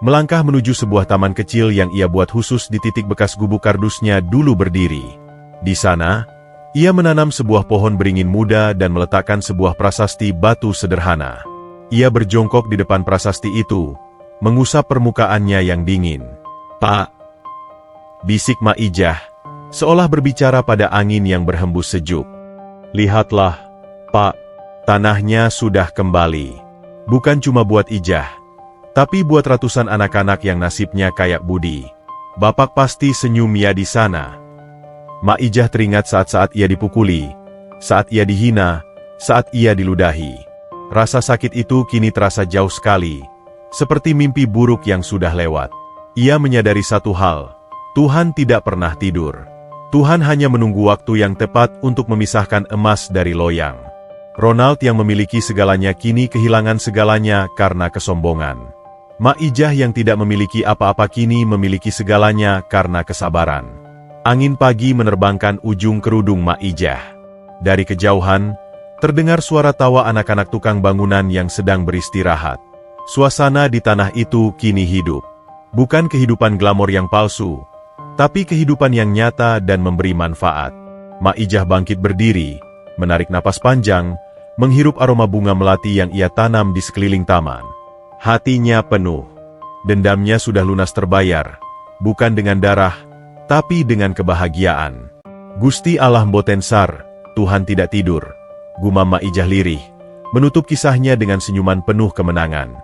melangkah menuju sebuah taman kecil yang ia buat khusus di titik bekas gubuk kardusnya dulu berdiri. Di sana, ia menanam sebuah pohon beringin muda dan meletakkan sebuah prasasti batu sederhana. Ia berjongkok di depan prasasti itu, mengusap permukaannya yang dingin. Pak, bisik Mak Ijah, seolah berbicara pada angin yang berhembus sejuk. Lihatlah, Pak, tanahnya sudah kembali. Bukan cuma buat Ijah, tapi buat ratusan anak-anak yang nasibnya kayak Budi. Bapak pasti senyum ya di sana. Mak Ijah teringat saat-saat ia dipukuli, saat ia dihina, saat ia diludahi. Rasa sakit itu kini terasa jauh sekali, seperti mimpi buruk yang sudah lewat. Ia menyadari satu hal, Tuhan tidak pernah tidur. Tuhan hanya menunggu waktu yang tepat untuk memisahkan emas dari loyang. Ronald yang memiliki segalanya kini kehilangan segalanya karena kesombongan. Mak Ijah yang tidak memiliki apa-apa kini memiliki segalanya karena kesabaran. Angin pagi menerbangkan ujung kerudung Mak Ijah. Dari kejauhan, terdengar suara tawa anak-anak tukang bangunan yang sedang beristirahat. Suasana di tanah itu kini hidup. Bukan kehidupan glamor yang palsu, tapi kehidupan yang nyata dan memberi manfaat. Mak Ijah bangkit berdiri, menarik napas panjang, menghirup aroma bunga melati yang ia tanam di sekeliling taman. Hatinya penuh. Dendamnya sudah lunas terbayar, bukan dengan darah, tapi dengan kebahagiaan. Gusti Allah Mbotensar, Tuhan tidak tidur, gumam Mak Ijah lirih, menutup kisahnya dengan senyuman penuh kemenangan.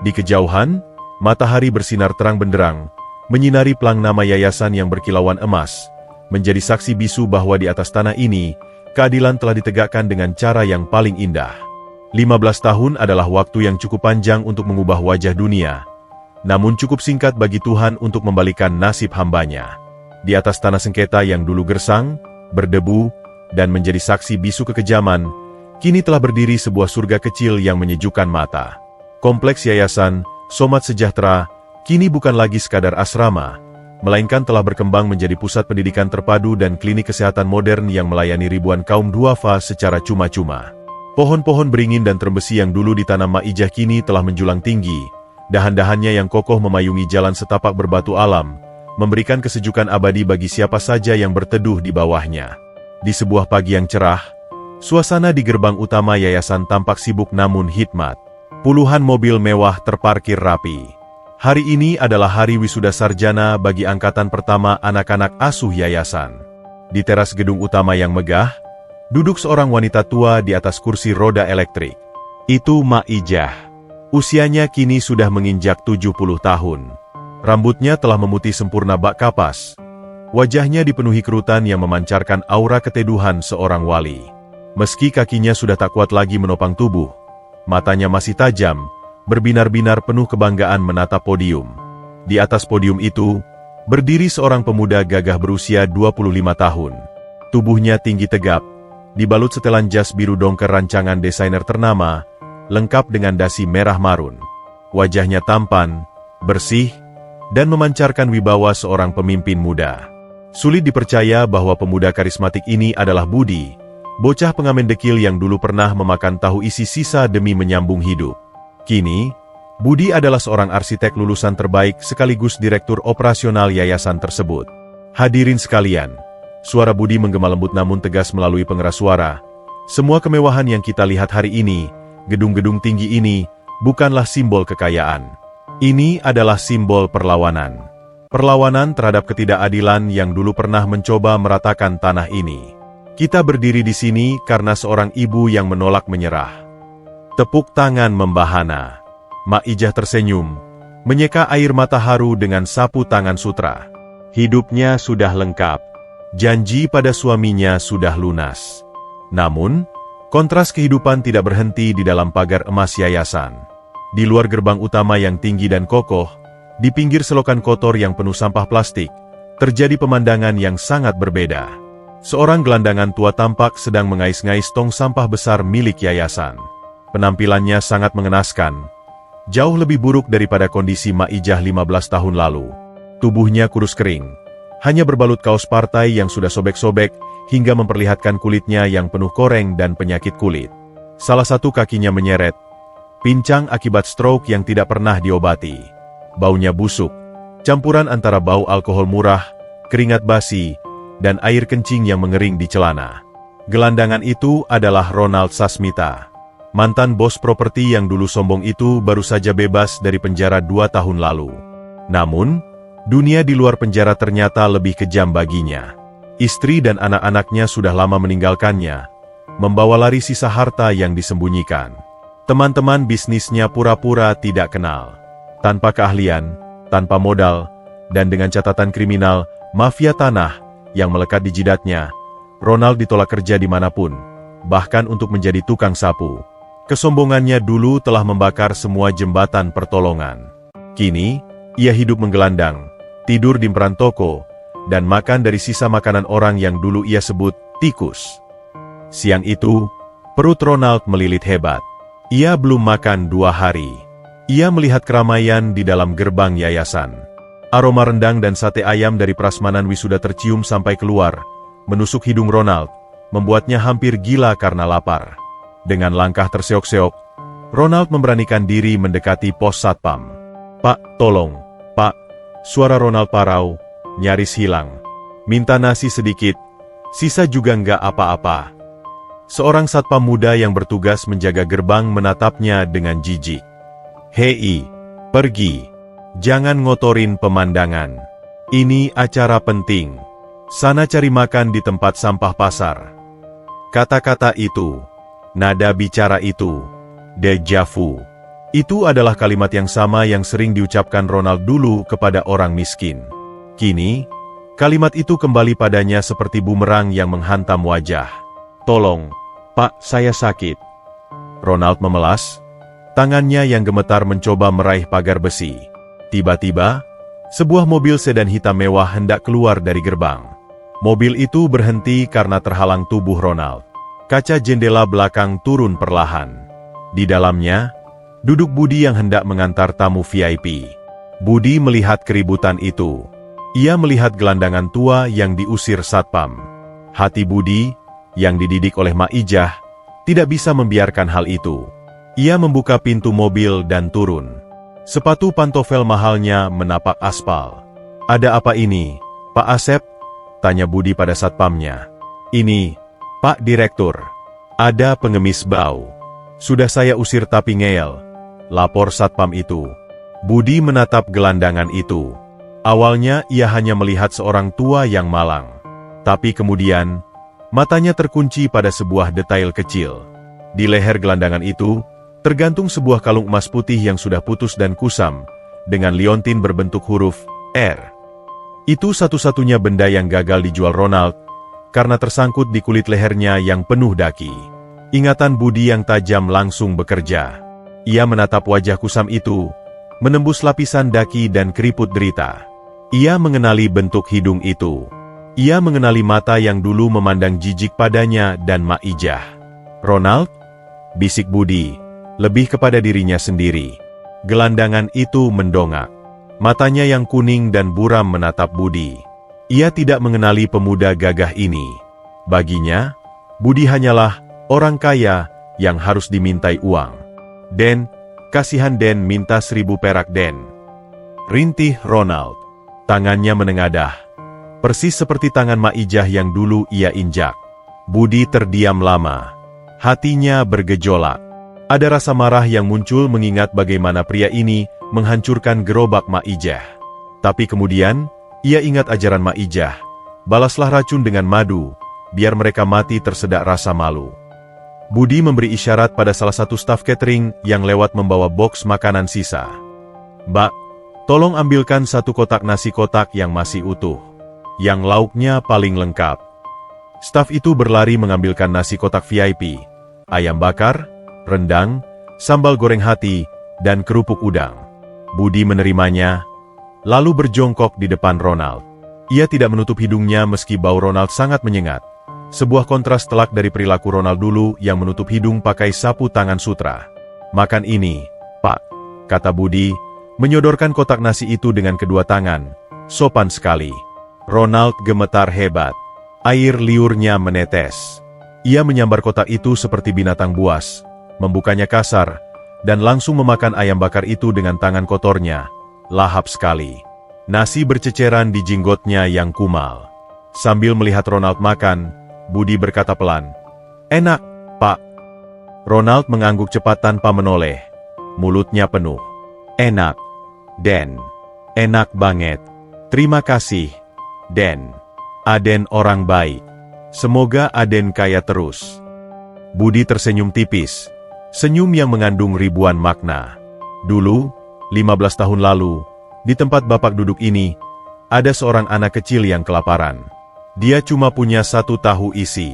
Di kejauhan, matahari bersinar terang benderang, menyinari pelang nama yayasan yang berkilauan emas, menjadi saksi bisu bahwa di atas tanah ini, keadilan telah ditegakkan dengan cara yang paling indah. 15 tahun adalah waktu yang cukup panjang untuk mengubah wajah dunia, namun cukup singkat bagi Tuhan untuk membalikan nasib hambanya. Di atas tanah sengketa yang dulu gersang, berdebu, dan menjadi saksi bisu kekejaman, kini telah berdiri sebuah surga kecil yang menyejukkan mata. Kompleks Yayasan Somat Sejahtera kini bukan lagi sekadar asrama, melainkan telah berkembang menjadi pusat pendidikan terpadu dan klinik kesehatan modern yang melayani ribuan kaum duafa secara cuma-cuma. Pohon-pohon beringin dan trembesi yang dulu ditanam Mak Ijah kini telah menjulang tinggi, dahan-dahannya yang kokoh memayungi jalan setapak berbatu alam, memberikan kesejukan abadi bagi siapa saja yang berteduh di bawahnya. Di sebuah pagi yang cerah, suasana di gerbang utama yayasan tampak sibuk namun hikmat. Puluhan mobil mewah terparkir rapi. Hari ini adalah hari wisuda sarjana bagi angkatan pertama anak-anak asuh yayasan. Di teras gedung utama yang megah, duduk seorang wanita tua di atas kursi roda elektrik. Itu Mak Ijah. Usianya kini sudah menginjak 70 tahun. Rambutnya telah memutih sempurna bak kapas. Wajahnya dipenuhi kerutan yang memancarkan aura keteduhan seorang wali. Meski kakinya sudah tak kuat lagi menopang tubuh, matanya masih tajam, berbinar-binar penuh kebanggaan menatap podium. Di atas podium itu, berdiri seorang pemuda gagah berusia 25 tahun. Tubuhnya tinggi tegap, dibalut setelan jas biru dongker rancangan desainer ternama, lengkap dengan dasi merah marun. Wajahnya tampan, bersih, dan memancarkan wibawa seorang pemimpin muda. Sulit dipercaya bahwa pemuda karismatik ini adalah Budi, bocah pengamen dekil yang dulu pernah memakan tahu isi sisa demi menyambung hidup. Kini, Budi adalah seorang arsitek lulusan terbaik sekaligus direktur operasional yayasan tersebut. Hadirin sekalian, suara Budi menggema lembut namun tegas melalui pengeras suara. Semua kemewahan yang kita lihat hari ini, gedung-gedung tinggi ini, bukanlah simbol kekayaan. Ini adalah simbol perlawanan. Perlawanan terhadap ketidakadilan yang dulu pernah mencoba meratakan tanah ini. Kita berdiri di sini karena seorang ibu yang menolak menyerah. Tepuk tangan membahana. Mak Ijah tersenyum, menyeka air mata haru dengan sapu tangan sutra. Hidupnya sudah lengkap. Janji pada suaminya sudah lunas. Namun, kontras kehidupan tidak berhenti di dalam pagar emas yayasan. Di luar gerbang utama yang tinggi dan kokoh, di pinggir selokan kotor yang penuh sampah plastik, terjadi pemandangan yang sangat berbeda. Seorang gelandangan tua tampak sedang mengais-ngais tong sampah besar milik yayasan. Penampilannya sangat mengenaskan, jauh lebih buruk daripada kondisi Mak Ijah 15 tahun lalu. Tubuhnya kurus kering, hanya berbalut kaos partai yang sudah sobek-sobek, hingga memperlihatkan kulitnya yang penuh koreng dan penyakit kulit. Salah satu kakinya menyeret, pincang akibat stroke yang tidak pernah diobati. Baunya busuk, campuran antara bau alkohol murah, keringat basi, dan air kencing yang mengering di celana. Gelandangan itu adalah Ronald Sasmita. Mantan bos properti yang dulu sombong itu baru saja bebas dari penjara 2 tahun lalu. Namun, dunia di luar penjara ternyata lebih kejam baginya. Istri dan anak-anaknya sudah lama meninggalkannya, membawa lari sisa harta yang disembunyikan. Teman-teman bisnisnya pura-pura tidak kenal. Tanpa keahlian, tanpa modal, dan dengan catatan kriminal, mafia tanah yang melekat di jidatnya, Ronald ditolak kerja dimanapun, bahkan untuk menjadi tukang sapu. Kesombongannya dulu telah membakar semua jembatan pertolongan. Kini, ia hidup menggelandang, tidur di emperan toko, dan makan dari sisa makanan orang yang dulu ia sebut tikus. Siang itu, perut Ronald melilit hebat. Ia belum makan 2 hari. Ia melihat keramaian di dalam gerbang yayasan. Aroma rendang dan sate ayam dari prasmanan wisuda tercium sampai keluar, menusuk hidung Ronald, membuatnya hampir gila karena lapar. Dengan langkah terseok-seok, Ronald memberanikan diri mendekati pos satpam. "Pak, tolong, Pak." Suara Ronald parau, nyaris hilang. "Minta nasi sedikit, sisa juga nggak apa-apa." Seorang satpam muda yang bertugas menjaga gerbang menatapnya dengan jijik. "Hei, pergi. Jangan ngotorin pemandangan. Ini acara penting. Sana cari makan di tempat sampah pasar." Kata-kata itu, nada bicara itu, déjà vu. Itu adalah kalimat yang sama yang sering diucapkan Ronald dulu kepada orang miskin. Kini, kalimat itu kembali padanya seperti bumerang yang menghantam wajah. "Tolong, Pak, saya sakit." Ronald memelas, tangannya yang gemetar mencoba meraih pagar besi. Tiba-tiba, sebuah mobil sedan hitam mewah hendak keluar dari gerbang. Mobil itu berhenti karena terhalang tubuh Ronald. Kaca jendela belakang turun perlahan. Di dalamnya, duduk Budi yang hendak mengantar tamu VIP. Budi melihat keributan itu. Ia melihat gelandangan tua yang diusir satpam. Hati Budi, yang dididik oleh Mak Ijah, tidak bisa membiarkan hal itu. Ia membuka pintu mobil dan turun. Sepatu pantofel mahalnya menapak aspal. "Ada apa ini, Pak Asep?" tanya Budi pada satpamnya. "Ini, Pak Direktur. Ada pengemis bau. Sudah saya usir tapi ngeyel," lapor satpam itu. Budi menatap gelandangan itu. Awalnya ia hanya melihat seorang tua yang malang. Tapi kemudian, matanya terkunci pada sebuah detail kecil. Di leher gelandangan itu, tergantung sebuah kalung emas putih yang sudah putus dan kusam, dengan liontin berbentuk huruf R. Itu satu-satunya benda yang gagal dijual Ronald, karena tersangkut di kulit lehernya yang penuh daki. Ingatan Budi yang tajam langsung bekerja. Ia menatap wajah kusam itu, menembus lapisan daki dan keriput derita. Ia mengenali bentuk hidung itu. Ia mengenali mata yang dulu memandang jijik padanya dan Mak Ijah. "Ronald?" bisik Budi. Lebih kepada dirinya sendiri. Gelandangan itu mendongak. Matanya yang kuning dan buram menatap Budi. Ia tidak mengenali pemuda gagah ini. Baginya, Budi hanyalah orang kaya yang harus dimintai uang. "Den, kasihan Den, minta 1000 perak Den." Rintih Ronald. Tangannya menengadah. Persis seperti tangan Mak Ijah yang dulu ia injak. Budi terdiam lama. Hatinya bergejolak. Ada rasa marah yang muncul mengingat bagaimana pria ini menghancurkan gerobak Mak Ijah. Tapi kemudian, ia ingat ajaran Mak Ijah. Balaslah racun dengan madu, biar mereka mati tersedak rasa malu. Budi memberi isyarat pada salah satu staf catering yang lewat membawa boks makanan sisa. "Mbak, tolong ambilkan 1 kotak nasi kotak yang masih utuh. Yang lauknya paling lengkap." Staf itu berlari mengambilkan nasi kotak VIP, ayam bakar, rendang, sambal goreng hati, dan kerupuk udang. Budi menerimanya, lalu berjongkok di depan Ronald. Ia tidak menutup hidungnya meski bau Ronald sangat menyengat. Sebuah kontras telak dari perilaku Ronald dulu yang menutup hidung pakai sapu tangan sutra. "Makan ini, Pak," kata Budi, menyodorkan kotak nasi itu dengan kedua tangan. Sopan sekali. Ronald gemetar hebat. Air liurnya menetes. Ia menyambar kotak itu seperti binatang buas, membukanya kasar, dan langsung memakan ayam bakar itu dengan tangan kotornya. Lahap sekali. Nasi berceceran di jenggotnya yang kumal. Sambil melihat Ronald makan, Budi berkata pelan, "Enak, Pak." Ronald mengangguk cepat tanpa menoleh. Mulutnya penuh. "Enak, Den. Enak banget. Terima kasih, Den. Aden orang baik. Semoga Aden kaya terus." Budi tersenyum tipis. Senyum yang mengandung ribuan makna. Dulu, 15 tahun lalu, di tempat Bapak duduk ini, ada seorang anak kecil yang kelaparan. Dia cuma punya 1 tahu isi.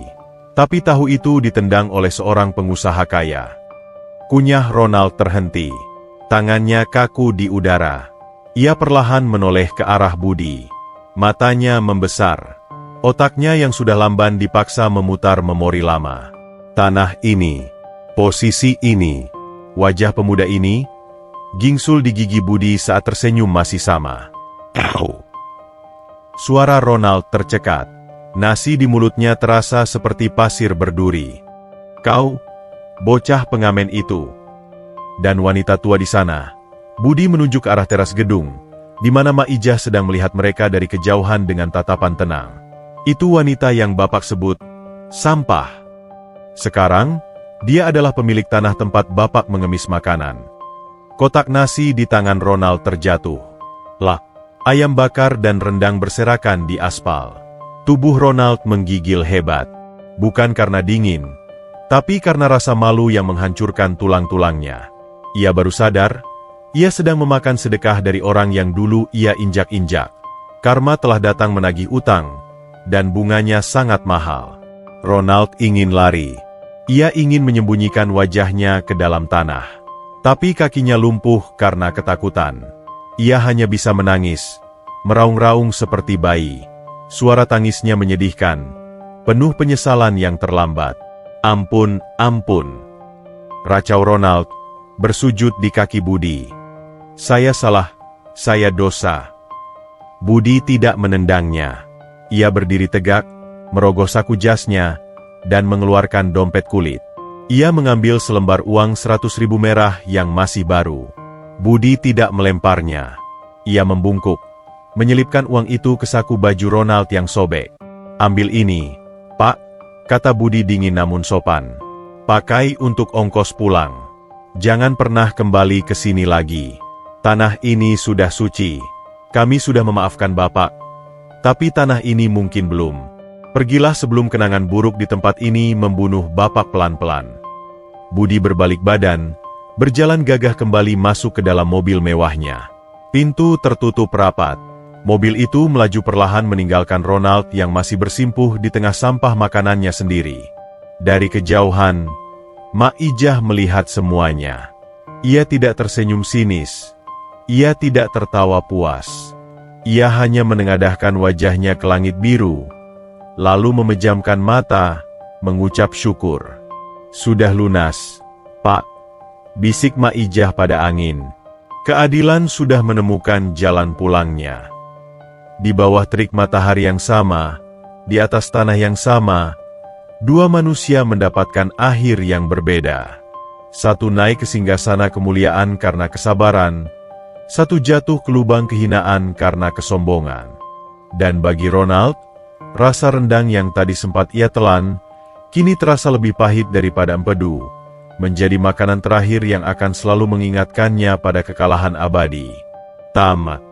Tapi tahu itu ditendang oleh seorang pengusaha kaya. Kunyah Ronald terhenti. Tangannya kaku di udara. Ia perlahan menoleh ke arah Budi. Matanya membesar. Otaknya yang sudah lamban dipaksa memutar memori lama. Tanah ini, posisi ini, wajah pemuda ini, Gingsul di gigi Budi saat tersenyum masih sama. Au. Suara Ronald tercekat. Nasi di mulutnya terasa seperti pasir berduri. Kau, bocah pengamen itu. Dan wanita tua di sana. Budi menunjuk ke arah teras gedung, di mana Mak Ijah sedang melihat mereka dari kejauhan dengan tatapan tenang. Itu wanita yang Bapak sebut sampah. Sekarang, dia adalah pemilik tanah tempat Bapak mengemis makanan. Kotak nasi di tangan Ronald terjatuh. Lah, ayam bakar dan rendang berserakan di aspal. Tubuh Ronald menggigil hebat. Bukan karena dingin, tapi karena rasa malu yang menghancurkan tulang-tulangnya. Ia baru sadar, ia sedang memakan sedekah dari orang yang dulu ia injak-injak. Karma telah datang menagih utang, dan bunganya sangat mahal. Ronald ingin lari. Ia ingin menyembunyikan wajahnya ke dalam tanah. Tapi kakinya lumpuh karena ketakutan. Ia hanya bisa menangis, meraung-raung seperti bayi. Suara tangisnya menyedihkan, penuh penyesalan yang terlambat. Ampun, ampun. Racau Ronald, bersujud di kaki Budi. Saya salah, saya dosa. Budi tidak menendangnya. Ia berdiri tegak, merogoh saku jasnya, dan mengeluarkan dompet kulit. Ia mengambil selembar uang 100.000 merah yang masih baru. Budi tidak melemparnya. Ia membungkuk, menyelipkan uang itu ke saku baju Ronald yang sobek. Ambil ini, Pak, kata Budi dingin namun sopan. Pakai untuk ongkos pulang. Jangan pernah kembali ke sini lagi. Tanah ini sudah suci. Kami sudah memaafkan Bapak. Tapi tanah ini mungkin belum. Pergilah sebelum kenangan buruk di tempat ini membunuh Bapak pelan-pelan. Budi berbalik badan, berjalan gagah kembali masuk ke dalam mobil mewahnya. Pintu tertutup rapat. Mobil itu melaju perlahan meninggalkan Ronald yang masih bersimpuh di tengah sampah makanannya sendiri. Dari kejauhan, Mak Ijah melihat semuanya. Ia tidak tersenyum sinis. Ia tidak tertawa puas. Ia hanya menengadahkan wajahnya ke langit biru, lalu memejamkan mata, mengucap syukur. Sudah lunas, Pak, bisik Mak Ijah pada angin. Keadilan sudah menemukan jalan pulangnya. Di bawah terik matahari yang sama, di atas tanah yang sama, dua manusia mendapatkan akhir yang berbeda. Satu naik ke singgasana kemuliaan karena kesabaran, satu jatuh ke lubang kehinaan karena kesombongan. Dan bagi Ronald, rasa rendang yang tadi sempat ia telan, kini terasa lebih pahit daripada empedu, menjadi makanan terakhir yang akan selalu mengingatkannya pada kekalahan abadi. Tamat.